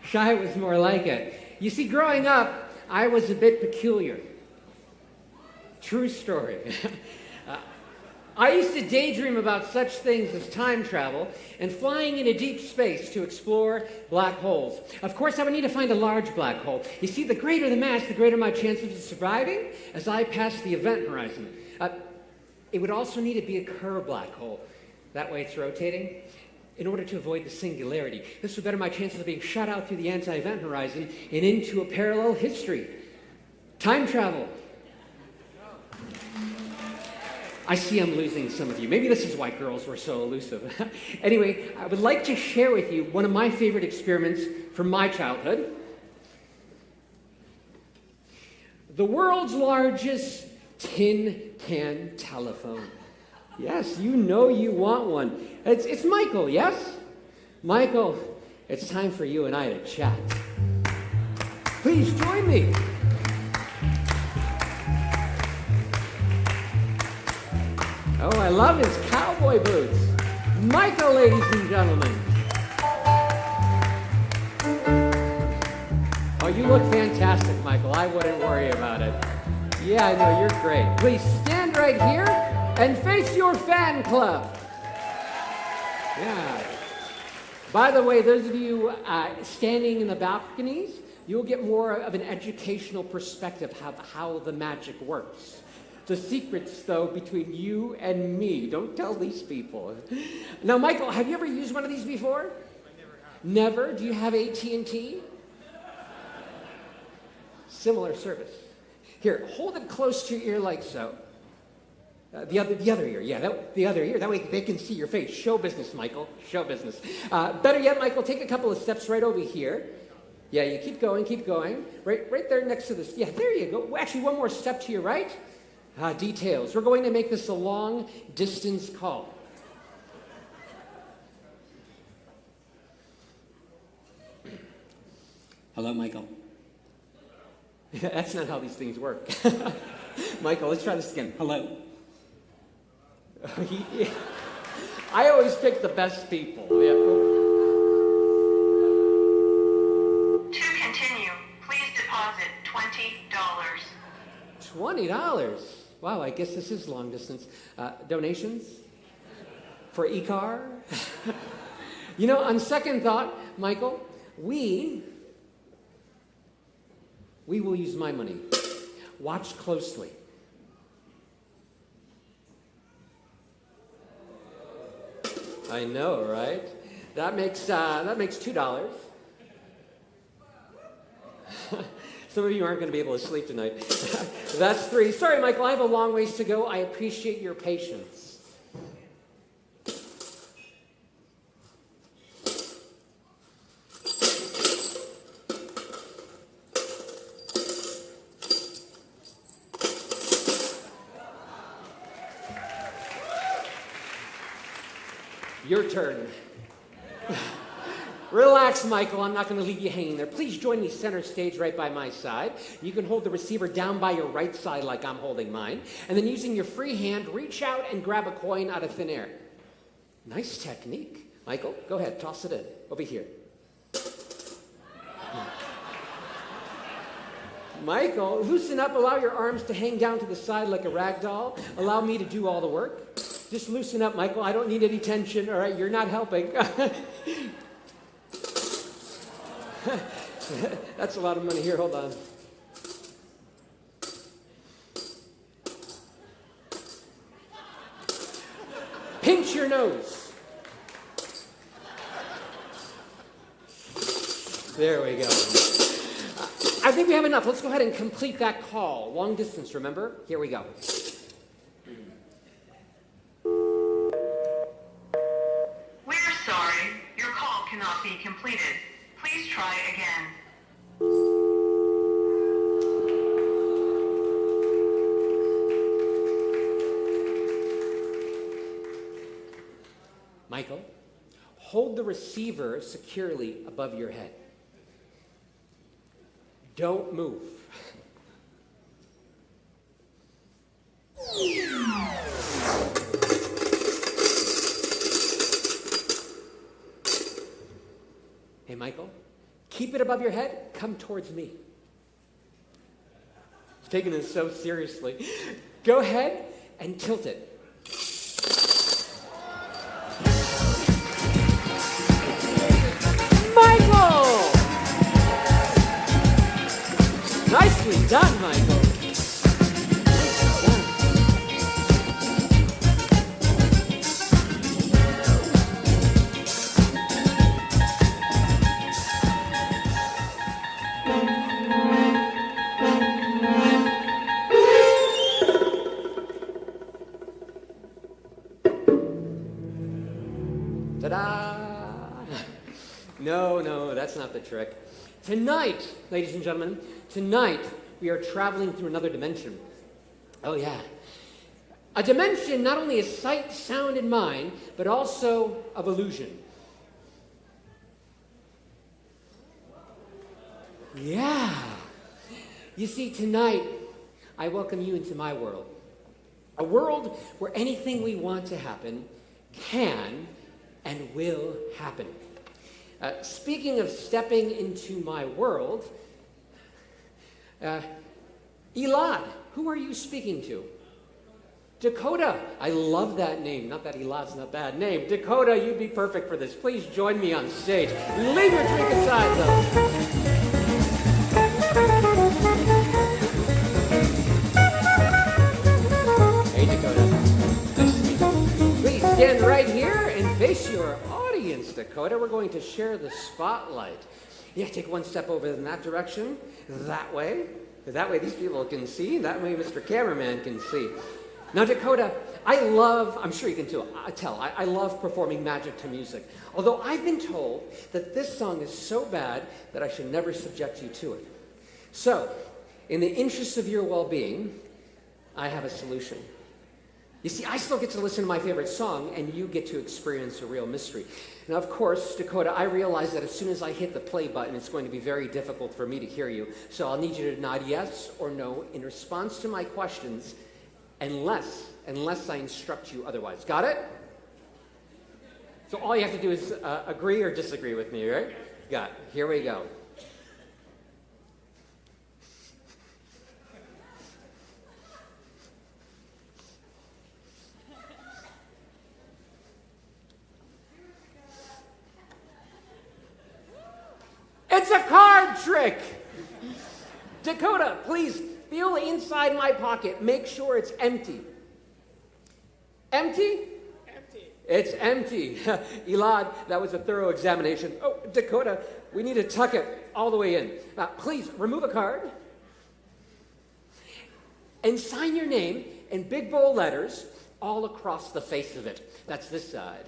Speaker 11: Shy was more like it. You see, growing up, I was a bit peculiar. True story. I used to daydream about such things as time travel and flying into deep space to explore black holes. Of course, I would need to find a large black hole. You see, the greater the mass, the greater my chances of surviving as I pass the event horizon. It would also need to be a curved black hole. That way it's rotating. In order to avoid the singularity. This would better my chances of being shot out through the anti-event horizon and into a parallel history. Time travel. I see I'm losing some of you. Maybe this is why girls were so elusive. Anyway, I would like to share with you one of my favorite experiments from my childhood. The world's largest tin can telephone. Yes, you know you want one. It's Michael, yes? Michael, it's time for you and I to chat. Please join me. Oh, I love his cowboy boots. Michael, ladies and gentlemen. Oh, you look fantastic, Michael. I wouldn't worry about it. Yeah, I know, you're great. Please stand right here and face your fan club. Yeah. By the way, those of you standing in the balconies, you'll get more of an educational perspective of how the magic works. The secret's, though, between you and me. Don't tell these people. Now, Michael, have you ever used one of these before? I never have. Never? Do you have AT&T? Similar service. Here, hold it close to your ear like so. The other ear, yeah, the other ear. That way they can see your face. Show business, Michael. Show business. Better yet, Michael, take a couple of steps right over here. Yeah, you keep going, keep going. Right there next to this. Yeah, there you go. Actually, one more step to your right. Details. We're going to make this a long-distance call. Hello, Michael. That's not how these things work. Michael, let's try this again. Hello. I always pick the best people. Yeah.
Speaker 4: To continue, please deposit $20.
Speaker 11: $20? Wow, I guess this is long distance. Donations? For IKAR? You know, on second thought, Michael, we will use my money. Watch closely. I know, right? That makes $2. Some of you aren't going to be able to sleep tonight. That's $3. Sorry, Michael, I have a long ways to go. I appreciate your patience. Your turn. Relax, Michael. I'm not going to leave you hanging there. Please join me center stage right by my side. You can hold the receiver down by your right side like I'm holding mine. And then using your free hand, reach out and grab a coin out of thin air. Nice technique. Michael, go ahead, toss it in. Over here. Michael, loosen up, allow your arms to hang down to the side like a rag doll. Allow me to do all the work. Just loosen up, Michael. I don't need any tension, all right? You're not helping. That's a lot of money. Here, hold on. Pinch your nose. There we go. I think we have enough. Let's go ahead and complete that call. Long distance, remember? Here we go.
Speaker 4: We're sorry. Your call cannot be completed. Please try again.
Speaker 11: Michael, hold the receiver securely above your head. Don't move. Hey, Michael, keep it above your head. Come towards me. He's taking this so seriously. Go ahead and tilt it. Michael! Nicely done, Michael. Ta-da! No, that's not the trick. Tonight, ladies and gentlemen, tonight we are traveling through another dimension. Oh yeah. A dimension not only of sight, sound, and mind, but also of illusion. Yeah. You see, tonight I welcome you into my world. A world where anything we want to happen can and will happen. Speaking of stepping into my world, Elad, who are you speaking to? Dakota, I love that name. Not that Elad's not a bad name. Dakota, you'd be perfect for this. Please join me on stage. Leave your drink aside, though. Hey, Dakota. Nice to meet you. Please stand right here and face your audience, Dakota. We're going to share the spotlight. Yeah, take one step over in that direction. That way. That way these people can see. That way Mr. Cameraman can see. Now, Dakota, I'm sure you can tell, I love performing magic to music. Although I've been told that this song is so bad that I should never subject you to it. So, in the interest of your well-being, I have a solution. You see, I still get to listen to my favorite song, and you get to experience a real mystery. Now, of course, Dakota, I realize that as soon as I hit the play button, it's going to be very difficult for me to hear you. So I'll need you to nod yes or no in response to my questions, unless I instruct you otherwise. Got it? So all you have to do is agree or disagree with me, right? Got it. Here we go. It's a card trick! Dakota, please feel inside my pocket. Make sure it's empty. Empty? Empty. It's empty. Elad, that was a thorough examination. Oh, Dakota, we need to tuck it all the way in. Please remove a card and sign your name in big bold letters all across the face of it. That's this side.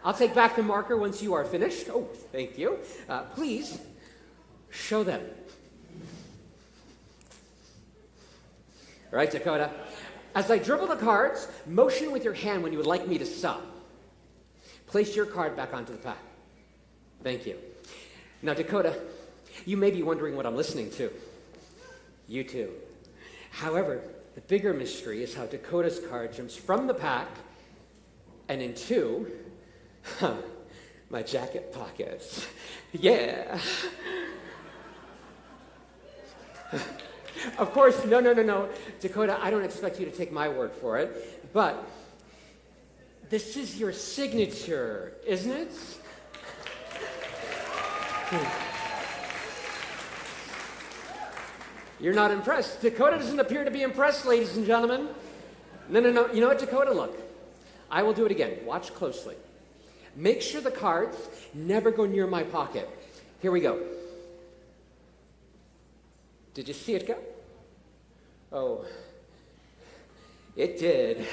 Speaker 11: I'll take back the marker once you are finished. Oh, thank you. Please, show them. All right, Dakota. As I dribble the cards, motion with your hand when you would like me to stop. Place your card back onto the pack. Thank you. Now, Dakota, you may be wondering what I'm listening to. You too. However, The bigger mystery is how Dakota's car jumps from the pack and into my jacket pockets. Yeah. Of course, no. Dakota, I don't expect you to take my word for it, but this is your signature, isn't it? You're not impressed. Dakota doesn't appear to be impressed, ladies and gentlemen. No. You know what, Dakota? Look, I will do it again. Watch closely. Make sure the cards never go near my pocket. Here we go. Did you see it go? Oh, it did.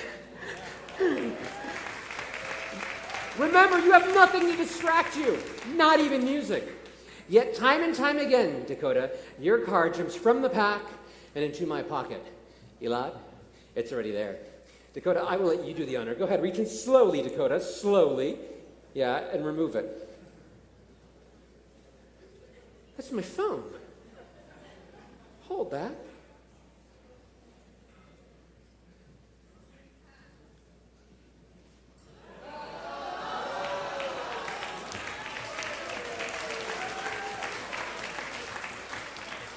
Speaker 11: Remember, you have nothing to distract you, not even music. Yet time and time again, Dakota, your card jumps from the pack and into my pocket. Elad, it's already there. Dakota, I will let you do the honor. Go ahead, reach in slowly, Dakota, slowly. Yeah, and remove it. That's my phone. Hold that.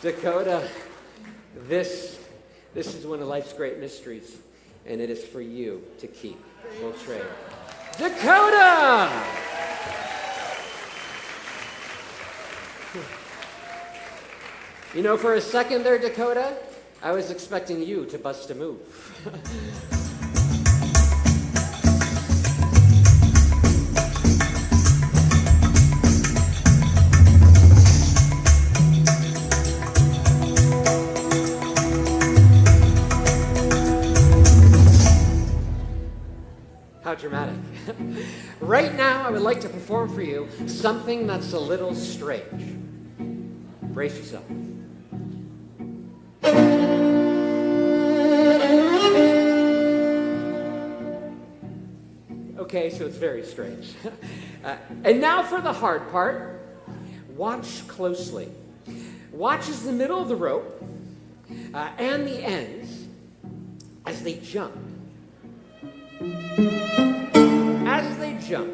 Speaker 11: Dakota, this is one of life's great mysteries, and it is for you to keep. We'll trade. Dakota! You know, for a second there, Dakota, I was expecting you to bust a move. How dramatic. Right now, I would like to perform for you something that's a little strange. Brace yourself. Okay, so it's very strange. And now for the hard part. Watch closely. Watch as the middle of the rope and the ends as they jump. As they jump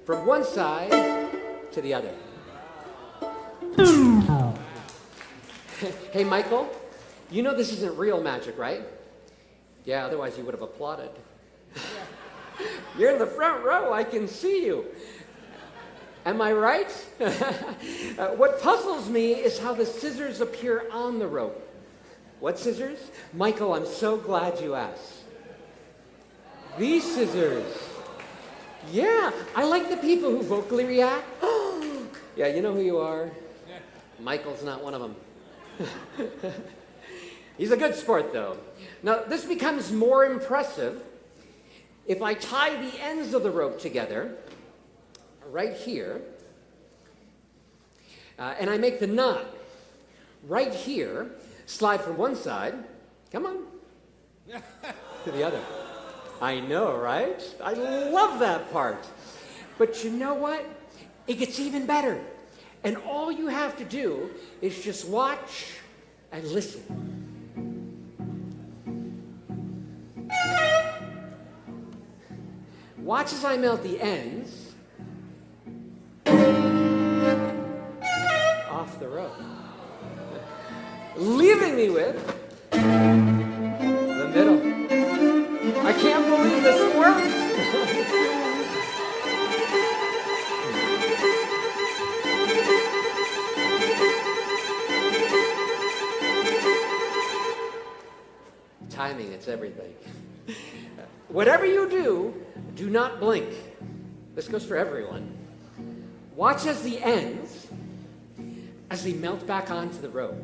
Speaker 11: from one side to the other. Hey, Michael, you know this isn't real magic, right? Yeah, otherwise you would have applauded. You're in the front row, I can see you. Am I right? What puzzles me is how the scissors appear on the rope. What scissors? Michael, I'm so glad you asked. These scissors. Yeah, I like the people who vocally react. Yeah, you know who you are. Michael's not one of them. He's a good sport, though. Now, this becomes more impressive if I tie the ends of the rope together, right here, and I make the knot right here, slide from one side, come on, to the other. I know, right? I love that part. But you know what? It gets even better. And all you have to do is just watch and listen. Watch as I melt the ends off the rope, leaving me with the middle. I can't believe this works. Timing, it's everything. Whatever you do, do not blink. This goes for everyone. Watch as the ends, as they melt back onto the rope.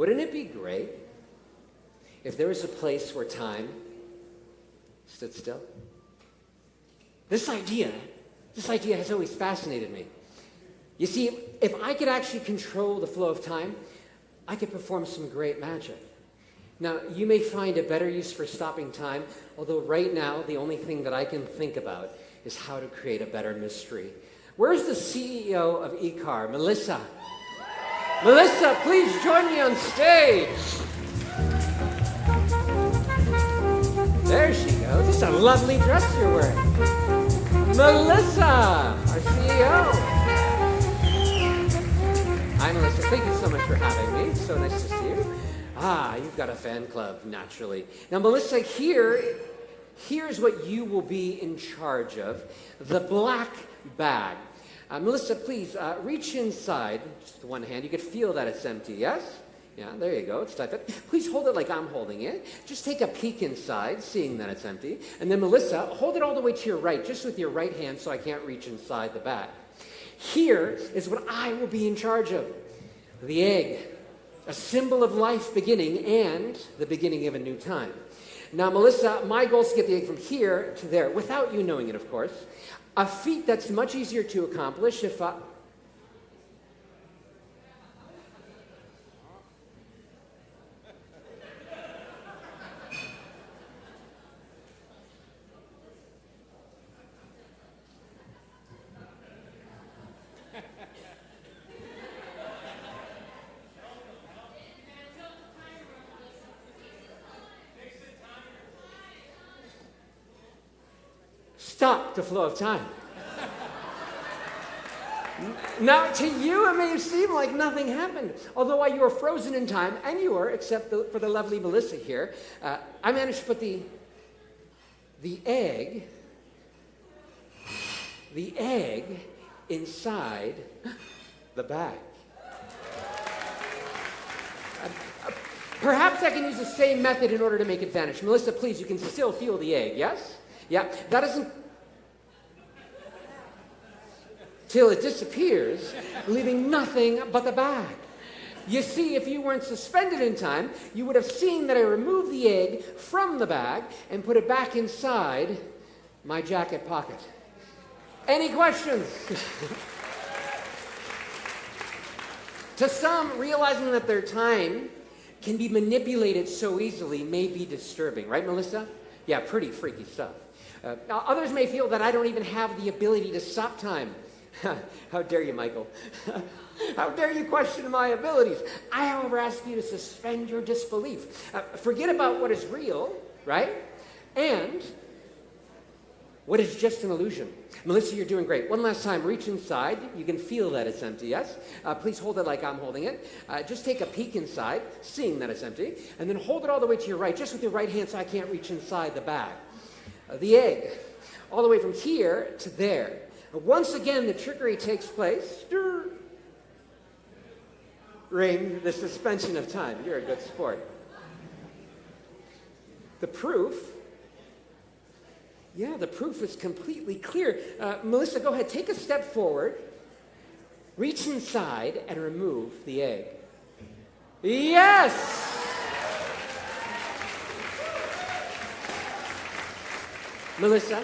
Speaker 11: Wouldn't it be great if there was a place where time stood still? This idea has always fascinated me. You see, if I could actually control the flow of time, I could perform some great magic. Now, you may find a better use for stopping time, although right now, the only thing that I can think about is how to create a better mystery. Where's the CEO of IKAR, Melissa? Melissa, please join me on stage. There she goes. This is a lovely dress you're wearing. Melissa, our CEO. Hi, Melissa. Thank you so much for having me. It's so nice to see you. You've got a fan club, naturally. Now, Melissa, here's what you will be in charge of, the black bag. Melissa, please reach inside, just with one hand. You could feel that it's empty, yes? Yeah, there you go. It's tight fit. Please hold it like I'm holding it. Just take a peek inside, seeing that it's empty. And then, Melissa, hold it all the way to your right, just with your right hand so I can't reach inside the bag. Here is what I will be in charge of. The egg, a symbol of life beginning and the beginning of a new time. Now, Melissa, my goal is to get the egg from here to there, without you knowing it, of course. A feat that's much easier to accomplish if I... Stop the flow of time. Now, to you, it may seem like nothing happened. Although while you were frozen in time, and you were, except for the lovely Melissa here, I managed to put the egg inside the bag. Perhaps I can use the same method in order to make it vanish. Melissa, please, you can still feel the egg, yes? Yeah, that doesn't... till it disappears, leaving nothing but the bag. You see, if you weren't suspended in time, you would have seen that I removed the egg from the bag and put it back inside my jacket pocket. Any questions? To some, realizing that their time can be manipulated so easily may be disturbing, right, Melissa? Yeah, pretty freaky stuff. Others may feel that I don't even have the ability to stop time. How dare you, Michael? How dare you question my abilities? I, however, ask you to suspend your disbelief. Forget about what is real, right? And what is just an illusion. Melissa, you're doing great. One last time, reach inside. You can feel that it's empty, yes? Please hold it like I'm holding it. Just take a peek inside, seeing that it's empty, and then hold it all the way to your right, just with your right hand so I can't reach inside the bag. The egg, all the way from here to there. Once again, the trickery takes place. Ring the suspension of time. You're a good sport. The proof is completely clear. Melissa, go ahead. Take a step forward. Reach inside and remove the egg. Yes! Melissa,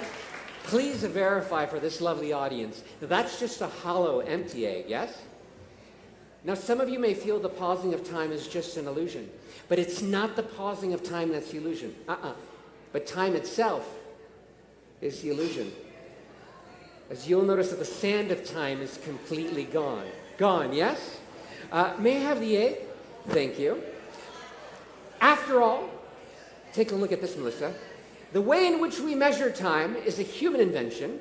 Speaker 11: please verify for this lovely audience that that's just a hollow, empty egg, yes? Now, some of you may feel the pausing of time is just an illusion, but it's not the pausing of time that's the illusion. But time itself is the illusion. As you'll notice that the sand of time is completely gone. Gone, yes? May I have the egg? Thank you. After all, take a look at this, Melissa. The way in which we measure time is a human invention,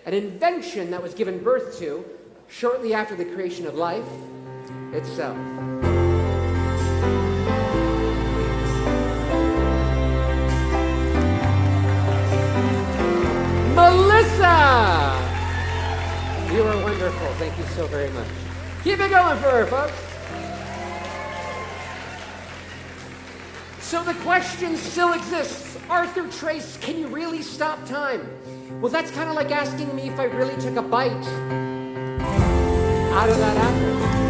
Speaker 11: an invention that was given birth to shortly after the creation of life itself. Melissa! You are wonderful. Thank you so very much. Keep it going for her, folks. So the question still exists. Arthur Trace, can you really stop time? Well, that's kind of like asking me if I really took a bite out of that apple.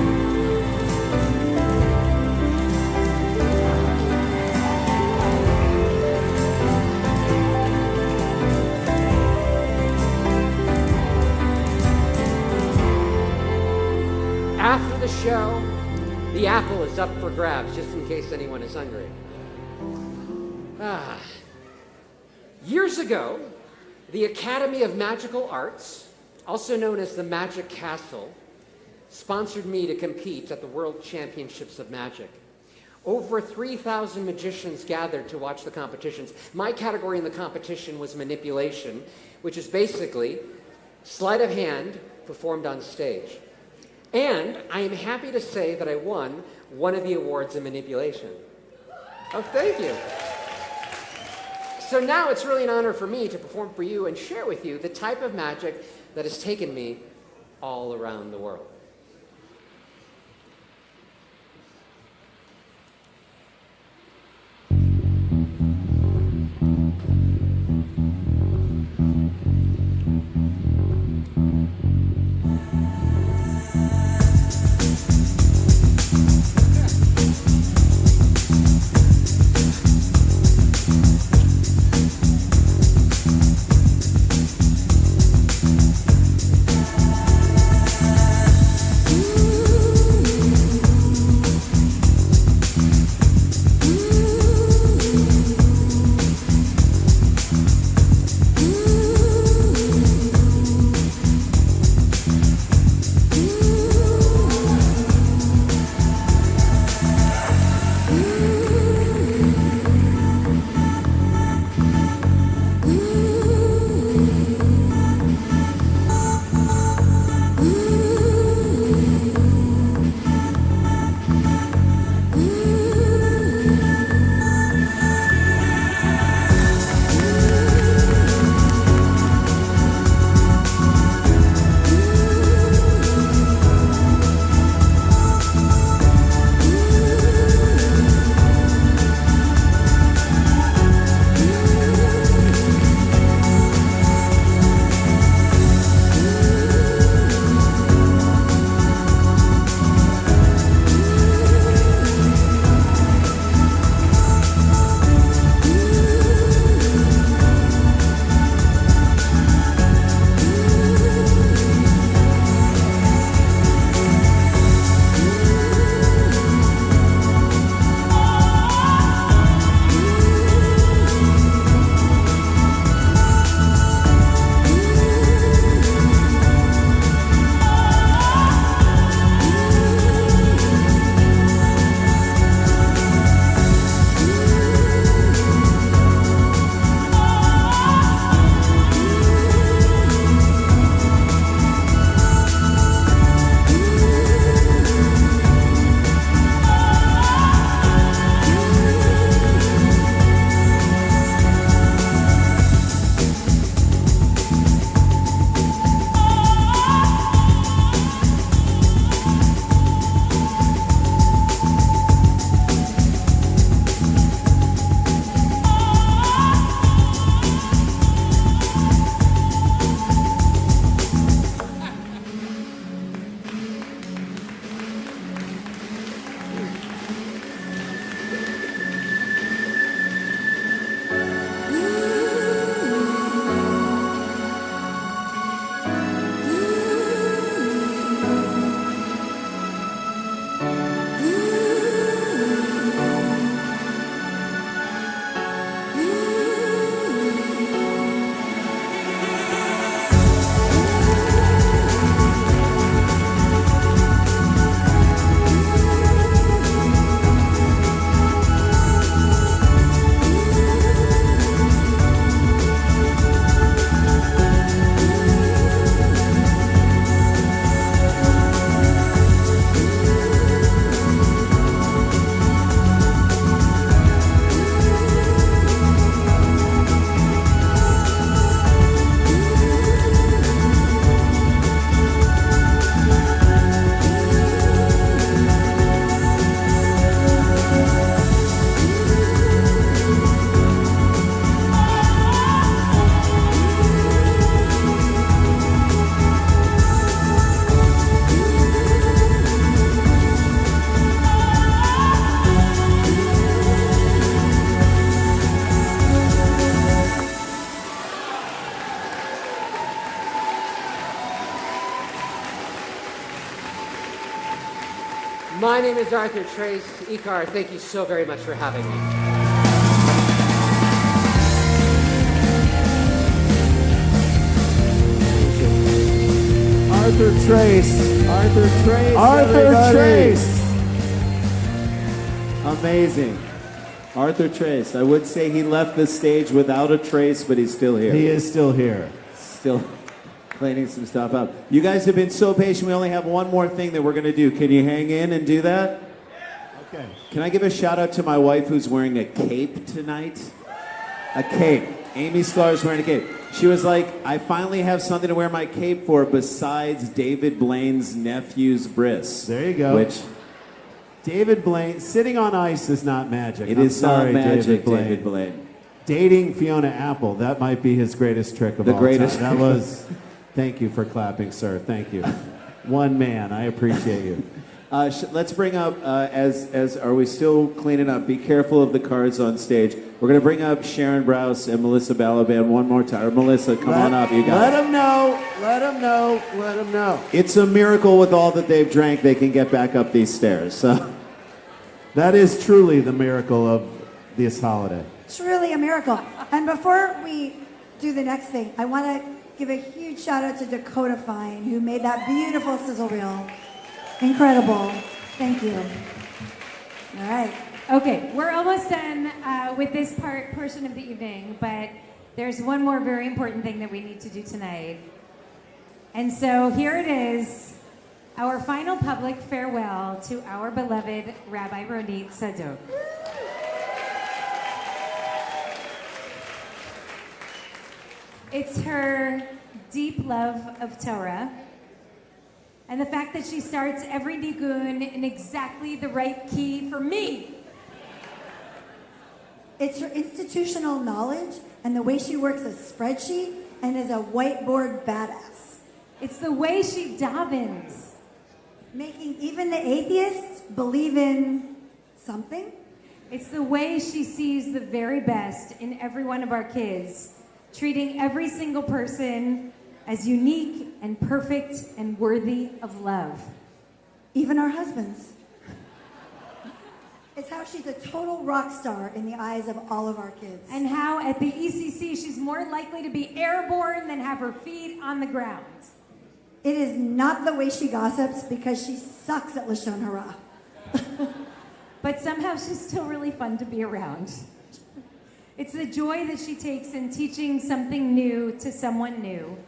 Speaker 11: show, the apple is up for grabs, just in case anyone is hungry. Years ago, the Academy of Magical Arts, also known as the Magic Castle, sponsored me to compete at the World Championships of Magic. Over 3,000 magicians gathered to watch the competitions. My category in the competition was manipulation, which is basically sleight of hand performed on stage. And I am happy to say that I won one of the awards in manipulation. Oh, thank you. So now it's really an honor for me to perform for you and share with you the type of magic that has taken me all around the world. name is Arthur Trace. IKAR, thank you so very much for having me.
Speaker 1: Arthur Trace. Arthur Trace. Arthur
Speaker 2: everybody.
Speaker 1: Trace.
Speaker 2: Amazing. Arthur Trace. I would say he left the stage without a trace, but he's still here.
Speaker 1: He is still here.
Speaker 2: Still cleaning some stuff up. You guys have been so patient. We only have one more thing that we're going to do. Can you hang in and do that?
Speaker 1: Okay.
Speaker 2: Can I give a shout out to my wife who's wearing a cape tonight? A cape. Amy Sklar's wearing a cape. She was like, I finally have something to wear my cape for besides David Blaine's nephew's bris.
Speaker 1: There you go.
Speaker 2: Which
Speaker 1: David Blaine, sitting on ice is not magic.
Speaker 2: it
Speaker 1: I'm
Speaker 2: is
Speaker 1: sorry,
Speaker 2: not magic,
Speaker 1: David Blaine.
Speaker 2: Blaine.
Speaker 1: Dating Fiona Apple, that might be his greatest trick of
Speaker 2: The
Speaker 1: all
Speaker 2: greatest.
Speaker 1: time. That was, thank you for clapping, sir. Thank you. One man, I appreciate you.
Speaker 2: Let's bring up, as are we still cleaning up? Be careful of the cards on stage. We're going to bring up Sharon Brous and Melissa Balaban one more time. Or Melissa, come on up, you guys.
Speaker 1: Let them know. Let them know. Let them know.
Speaker 2: It's a miracle with all that they've drank, they can get back up these stairs. So
Speaker 1: that is truly the miracle of this holiday.
Speaker 3: Truly a miracle. And before we do the next thing, I want to give a huge shout out to Dakota Fine, who made that beautiful sizzle reel. Incredible. Thank you. All right.
Speaker 22: Okay, we're almost done with this portion of the evening, but there's one more very important thing that we need to do tonight. And so here it is, our final public farewell to our beloved Rabbi Ronit Sadok. It's her deep love of Torah, and the fact that she starts every nigun in exactly the right key for me.
Speaker 3: It's her institutional knowledge and the way she works a spreadsheet and is a whiteboard badass.
Speaker 22: It's the way she davens,
Speaker 3: making even the atheists believe in something.
Speaker 22: It's the way she sees the very best in every one of our kids, treating every single person as unique and perfect and worthy of love.
Speaker 3: Even our husbands. It's how she's a total rock star in the eyes of all of our kids.
Speaker 22: And how at the ECC she's more likely to be airborne than have her feet on the ground.
Speaker 3: It is not the way she gossips because she sucks at Lashon Hara.
Speaker 22: But somehow she's still really fun to be around. It's the joy that she takes in teaching something new to someone new.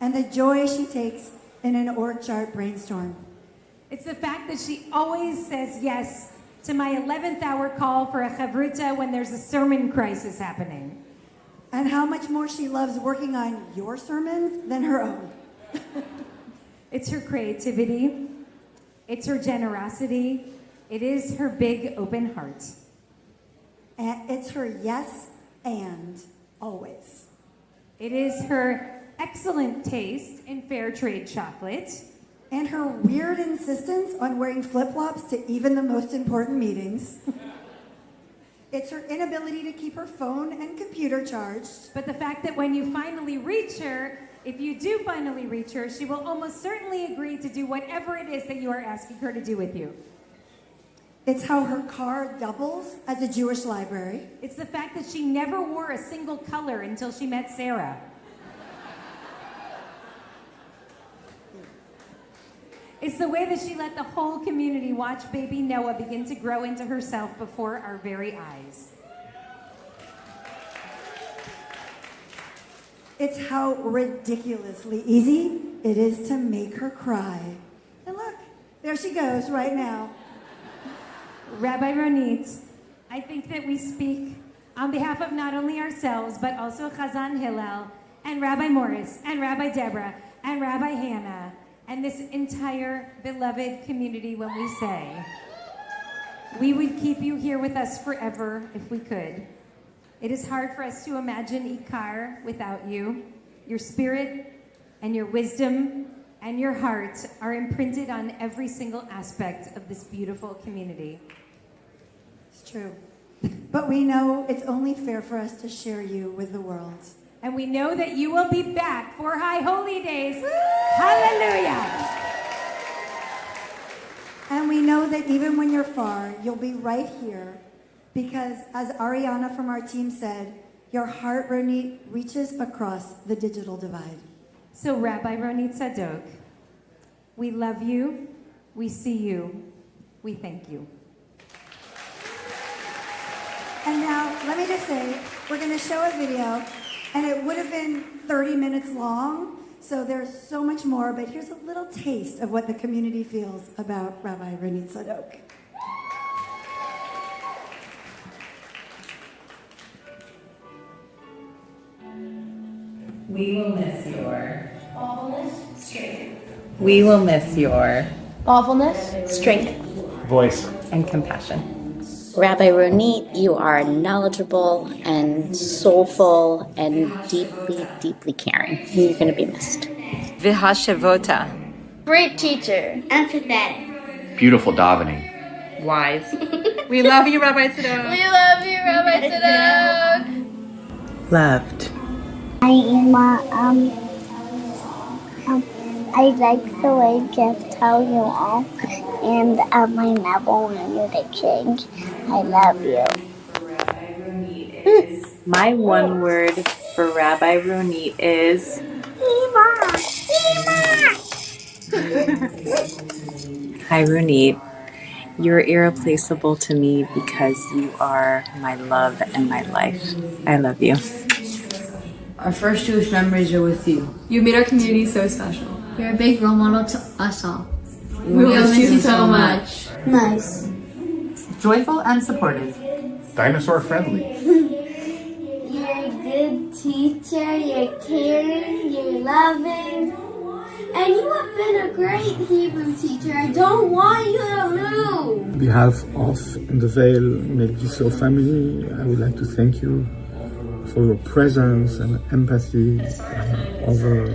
Speaker 3: And the joy she takes in an org chart brainstorm.
Speaker 22: It's the fact that she always says yes to my 11th hour call for a chavruta when there's a sermon crisis happening.
Speaker 3: And how much more she loves working on your sermons than her own.
Speaker 22: It's her creativity. It's her generosity. It is her big open heart.
Speaker 3: And it's her yes and always.
Speaker 22: It is her excellent taste in fair trade chocolate.
Speaker 3: And her weird insistence on wearing flip-flops to even the most important meetings. It's her inability to keep her phone and computer charged.
Speaker 22: But the fact that when you finally reach her, if you do finally reach her, she will almost certainly agree to do whatever it is that you are asking her to do with you.
Speaker 3: It's how her car doubles as a Jewish library.
Speaker 22: It's the fact that she never wore a single color until she met Sarah. It's the way that she let the whole community watch baby Noah begin to grow into herself before our very eyes.
Speaker 3: It's how ridiculously easy it is to make her cry. And look, there she goes right now.
Speaker 22: Rabbi Ronit, I think that we speak on behalf of not only ourselves, but also Chazan Hillel, and Rabbi Morris, and Rabbi Deborah, and Rabbi Hannah, and this entire beloved community when we say, we would keep you here with us forever if we could. It is hard for us to imagine IKAR without you. Your spirit and your wisdom and your heart are imprinted on every single aspect of this beautiful community.
Speaker 3: It's true. But we know it's only fair for us to share you with the world.
Speaker 22: And we know that you will be back for High Holy Days. Hallelujah.
Speaker 3: And we know that even when you're far, you'll be right here because, as Ariana from our team said, your heart, Ronit, reaches across the digital divide.
Speaker 22: So, Rabbi Ronit Sadok, we love you, we see you, we thank you.
Speaker 3: And now, let me just say, we're going to show a video, and it would have been 30 minutes long, so there's so much more, but here's a little taste of what the community feels about Rabbi Ronit Sadok.
Speaker 10: We will miss your
Speaker 13: awfulness, strength,
Speaker 10: We will miss your
Speaker 13: awfulness, strength,
Speaker 10: voice and compassion.
Speaker 23: Rabbi Ronit, you are knowledgeable and soulful and deeply, deeply caring. You're going to be missed.
Speaker 24: Vihashavota.
Speaker 13: great teacher, empathetic,
Speaker 18: Beautiful davening.
Speaker 24: Wise. We love you, Rabbi Sadok.
Speaker 13: We love you, Rabbi Sadok.
Speaker 20: Loved.
Speaker 13: I am I like the way Jeff tells you all, and I never want you to change. I love you.
Speaker 24: My one word for Rabbi Ronit is Hi, Ronit. You're irreplaceable to me because you are my love and my life. I love you.
Speaker 25: Our first Jewish memories are with you.
Speaker 13: You made our community so special. You're a big role model to us all.
Speaker 25: We will miss you so much.
Speaker 13: Nice.
Speaker 18: Joyful and supportive. Dinosaur friendly.
Speaker 13: You're a good teacher, you're caring, you're loving, and you have been a great Hebrew teacher. I don't want you to lose.
Speaker 17: On behalf of the Veil Melgiso family, I would like to thank you for your presence and empathy over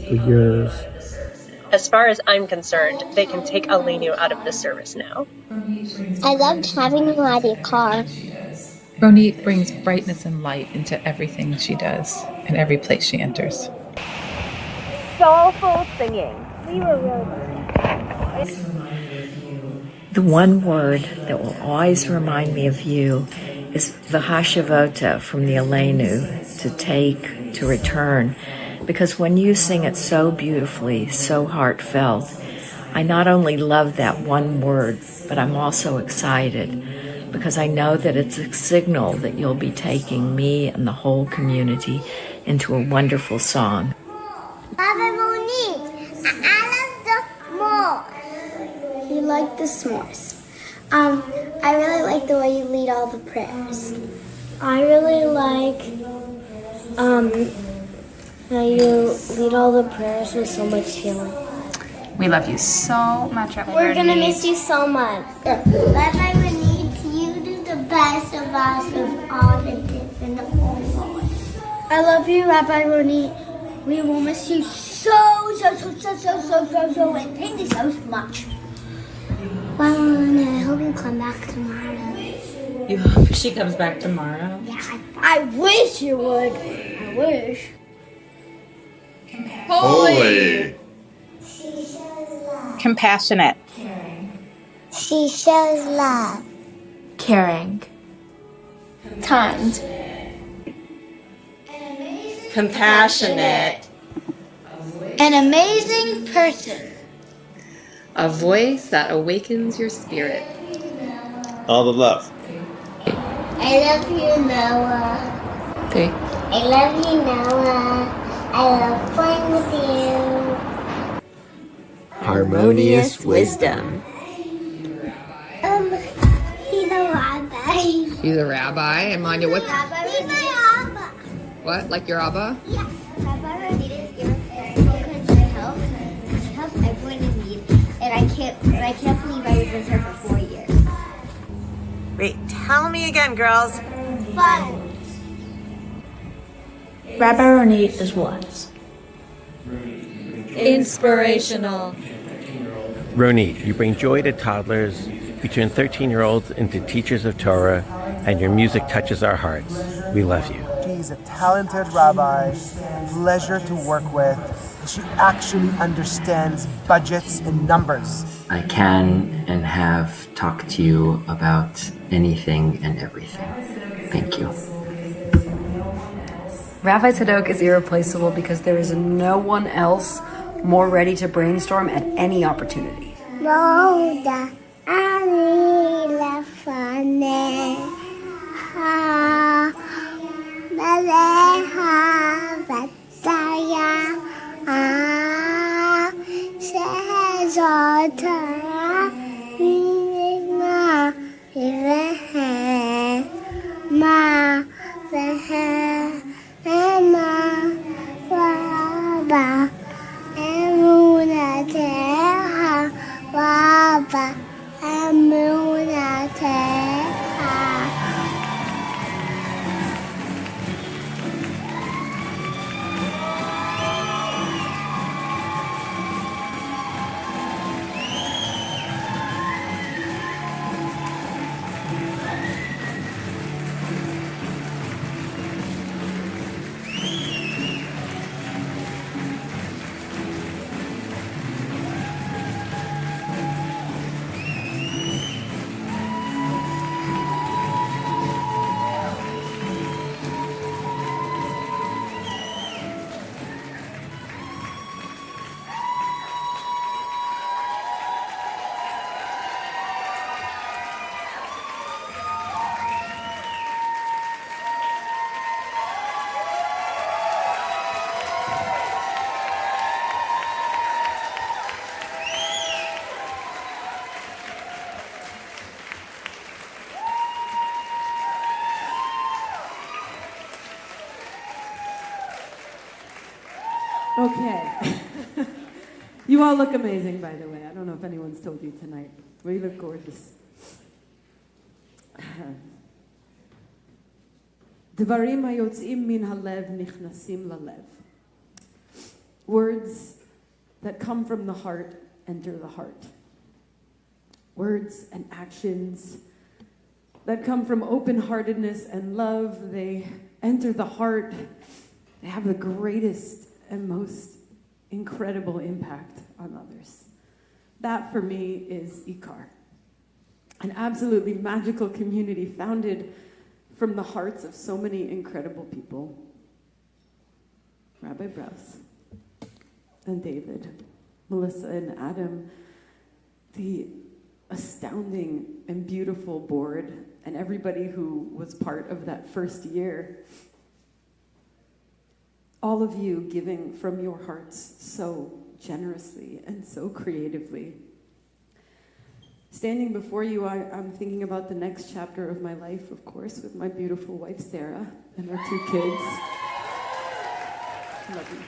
Speaker 17: the years.
Speaker 26: As far as I'm concerned, they can take Alenu out of the service now.
Speaker 13: I loved having you at IKAR.
Speaker 27: Ronit brings brightness and light into everything she does and every place she enters.
Speaker 26: Soulful singing.
Speaker 13: We were really
Speaker 28: The one word that will always remind me of you is Vihashavota from the Alenu, to take, to return. Because when you sing it so beautifully, so heartfelt, I not only love that one word, but I'm also excited because I know that it's a signal that you'll be taking me and the whole community into a wonderful song.
Speaker 13: Rabbi Ronit, I love the s'mores. You like the s'mores. I really like the way you lead all the prayers. I really like how you lead all the prayers with so much healing.
Speaker 27: We love you so much, Rabbi
Speaker 13: We're gonna
Speaker 27: Ronit.
Speaker 13: miss you so much. Rabbi Ronit, you do the best of us of all the different world. I love you, Rabbi Ronit. We will miss you so, and thank you so much. Well, I hope you come back tomorrow.
Speaker 27: You hope she comes back tomorrow?
Speaker 13: Yeah, I wish you would. I wish.
Speaker 27: Holy.
Speaker 13: Compassionate. She shows love.
Speaker 27: Caring.
Speaker 13: Kind.
Speaker 27: Compassionate.
Speaker 13: An amazing person.
Speaker 27: A voice that awakens your spirit.
Speaker 29: All the love.
Speaker 13: I love you, Noah.
Speaker 27: Okay.
Speaker 13: I love you, Noah. I love playing with you.
Speaker 28: Harmonious wisdom.
Speaker 13: He's a rabbi.
Speaker 27: She's a rabbi. And Manya, what's...
Speaker 13: He's my Abba.
Speaker 27: What? Like your Abba?
Speaker 13: Yeah. Rabbi Ronit is irreplaceable because she helps everyone in need. And I can't believe I was with her for 4 years.
Speaker 24: Wait, tell me again, girls.
Speaker 13: Fun.
Speaker 24: Rabbi Ronit is what? Inspirational.
Speaker 29: Ronit, you bring joy to toddlers, you turn 13-year-olds into teachers of Torah, and your music touches our hearts. We love you.
Speaker 30: She's a talented rabbi, pleasure to work with. She actually understands budgets and numbers.
Speaker 5: I can and have talked to you about anything and everything. Thank you.
Speaker 6: Rabbi Tzadok is irreplaceable because there is no one else more ready to brainstorm at any opportunity.
Speaker 13: Moda ani lefane ha meleha vataya ha shezota ma vehe ma vehe ma vaba emunateha vaba emunateha.
Speaker 7: Okay. You all look amazing, by the way. I don't know if anyone's told you tonight. Well, you look gorgeous. Dvarim hayotzim min halev nichnasim lalev. Words that come from the heart enter the heart. Words and actions that come from open-heartedness and love, they enter the heart. They have the greatest and most incredible impact on others. That, for me, is IKAR, an absolutely magical community founded from the hearts of so many incredible people. Rabbi Brous and David, Melissa and Adam, the astounding and beautiful board, and everybody who was part of that first year. All of you giving from your hearts so generously and so creatively. Standing before you, I'm thinking about the next chapter of my life, of course, with my beautiful wife, Sarah, and our 2 kids. Love you.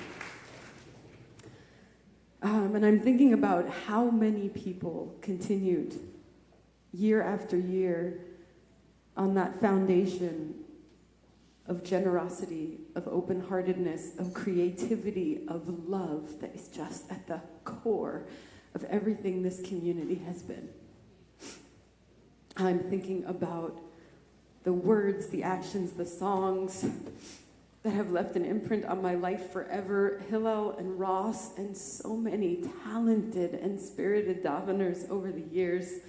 Speaker 7: And I'm thinking about how many people continued year after year on that foundation of generosity, of open-heartedness, of creativity, of love that is just at the core of everything this community has been. I'm thinking about the words, the actions, the songs that have left an imprint on my life forever. Hillel and Ross and so many talented and spirited daveners over the years.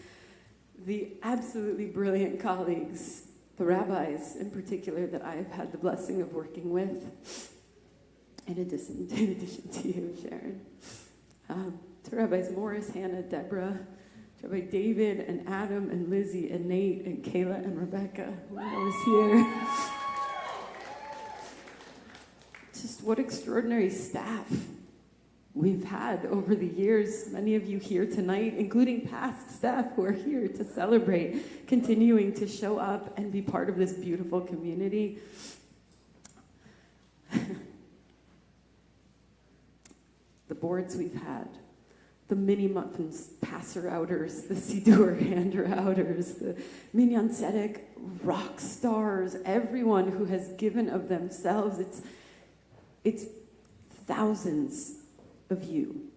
Speaker 7: The absolutely brilliant colleagues, the rabbis in particular that I have had the blessing of working with, in addition to you, Sharon. To Rabbis Morris, Hannah, Deborah, to Rabbi David and Adam and Lizzie and Nate and Kayla and Rebecca, who I know is here. Just what extraordinary staff we've had over the years. Many of you here tonight, including past staff who are here to celebrate, continuing to show up and be part of this beautiful community. The boards we've had, the mini muffins passer-outers, the Siddur hander-outers, the Minyan Tzedek rock stars, everyone who has given of themselves. It's thousands of you.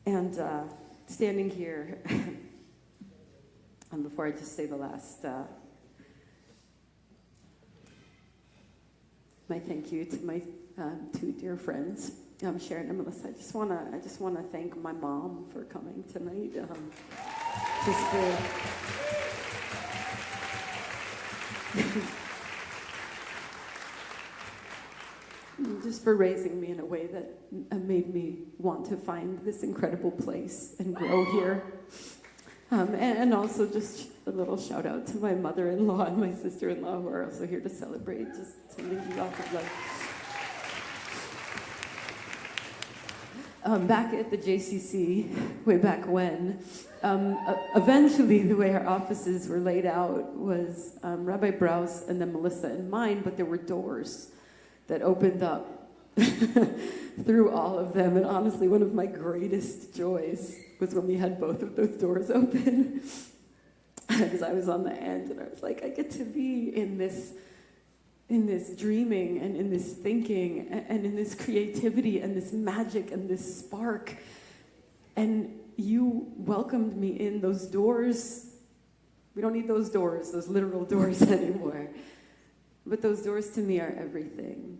Speaker 7: And standing here, and before I just say the last, my thank you to my two dear friends, Sharon and Melissa. I just wanna thank my mom for coming tonight. Just for raising me in a way that made me want to find this incredible place and grow here. And also just a little shout out to my mother-in-law and my sister-in-law who are also here to celebrate, just sending you lots of love. Back at the JCC, way back when, eventually the way our offices were laid out was Rabbi Brous and then Melissa and mine, but there were doors that opened up through all of them. And honestly, one of my greatest joys was when we had both of those doors open. Because I was on the end and I was like, I get to be in this dreaming and in this thinking and in this creativity and this magic and this spark. And you welcomed me in those doors. We don't need those doors, those literal doors anymore. But those doors to me are everything,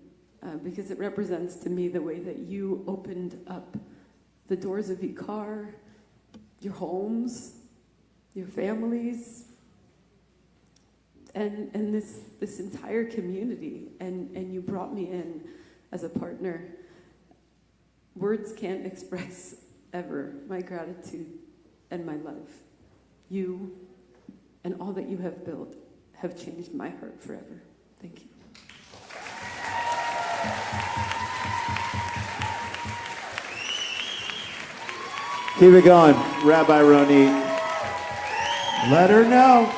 Speaker 7: because it represents to me the way that you opened up the doors of IKAR, your homes, your families, and this entire community, and you brought me in as a partner. Words can't express ever my gratitude and my love. You and all that you have built have changed my heart forever. Thank you.
Speaker 2: Keep it going, Rabbi Ronit. Let her know.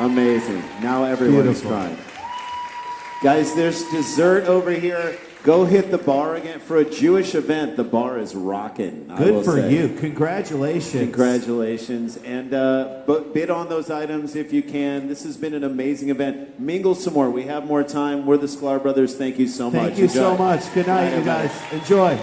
Speaker 2: Amazing. Now everyone's crying. Guys, there's dessert over here. Go hit the bar again. For a Jewish event, the bar is rocking.
Speaker 1: Good for you. Congratulations.
Speaker 2: Congratulations. And bid on those items if you can. This has been an amazing event. Mingle some more. We have more time. We're the Sklar Brothers. Thank you so much.
Speaker 1: Thank you so much. Good night, you guys. Enjoy.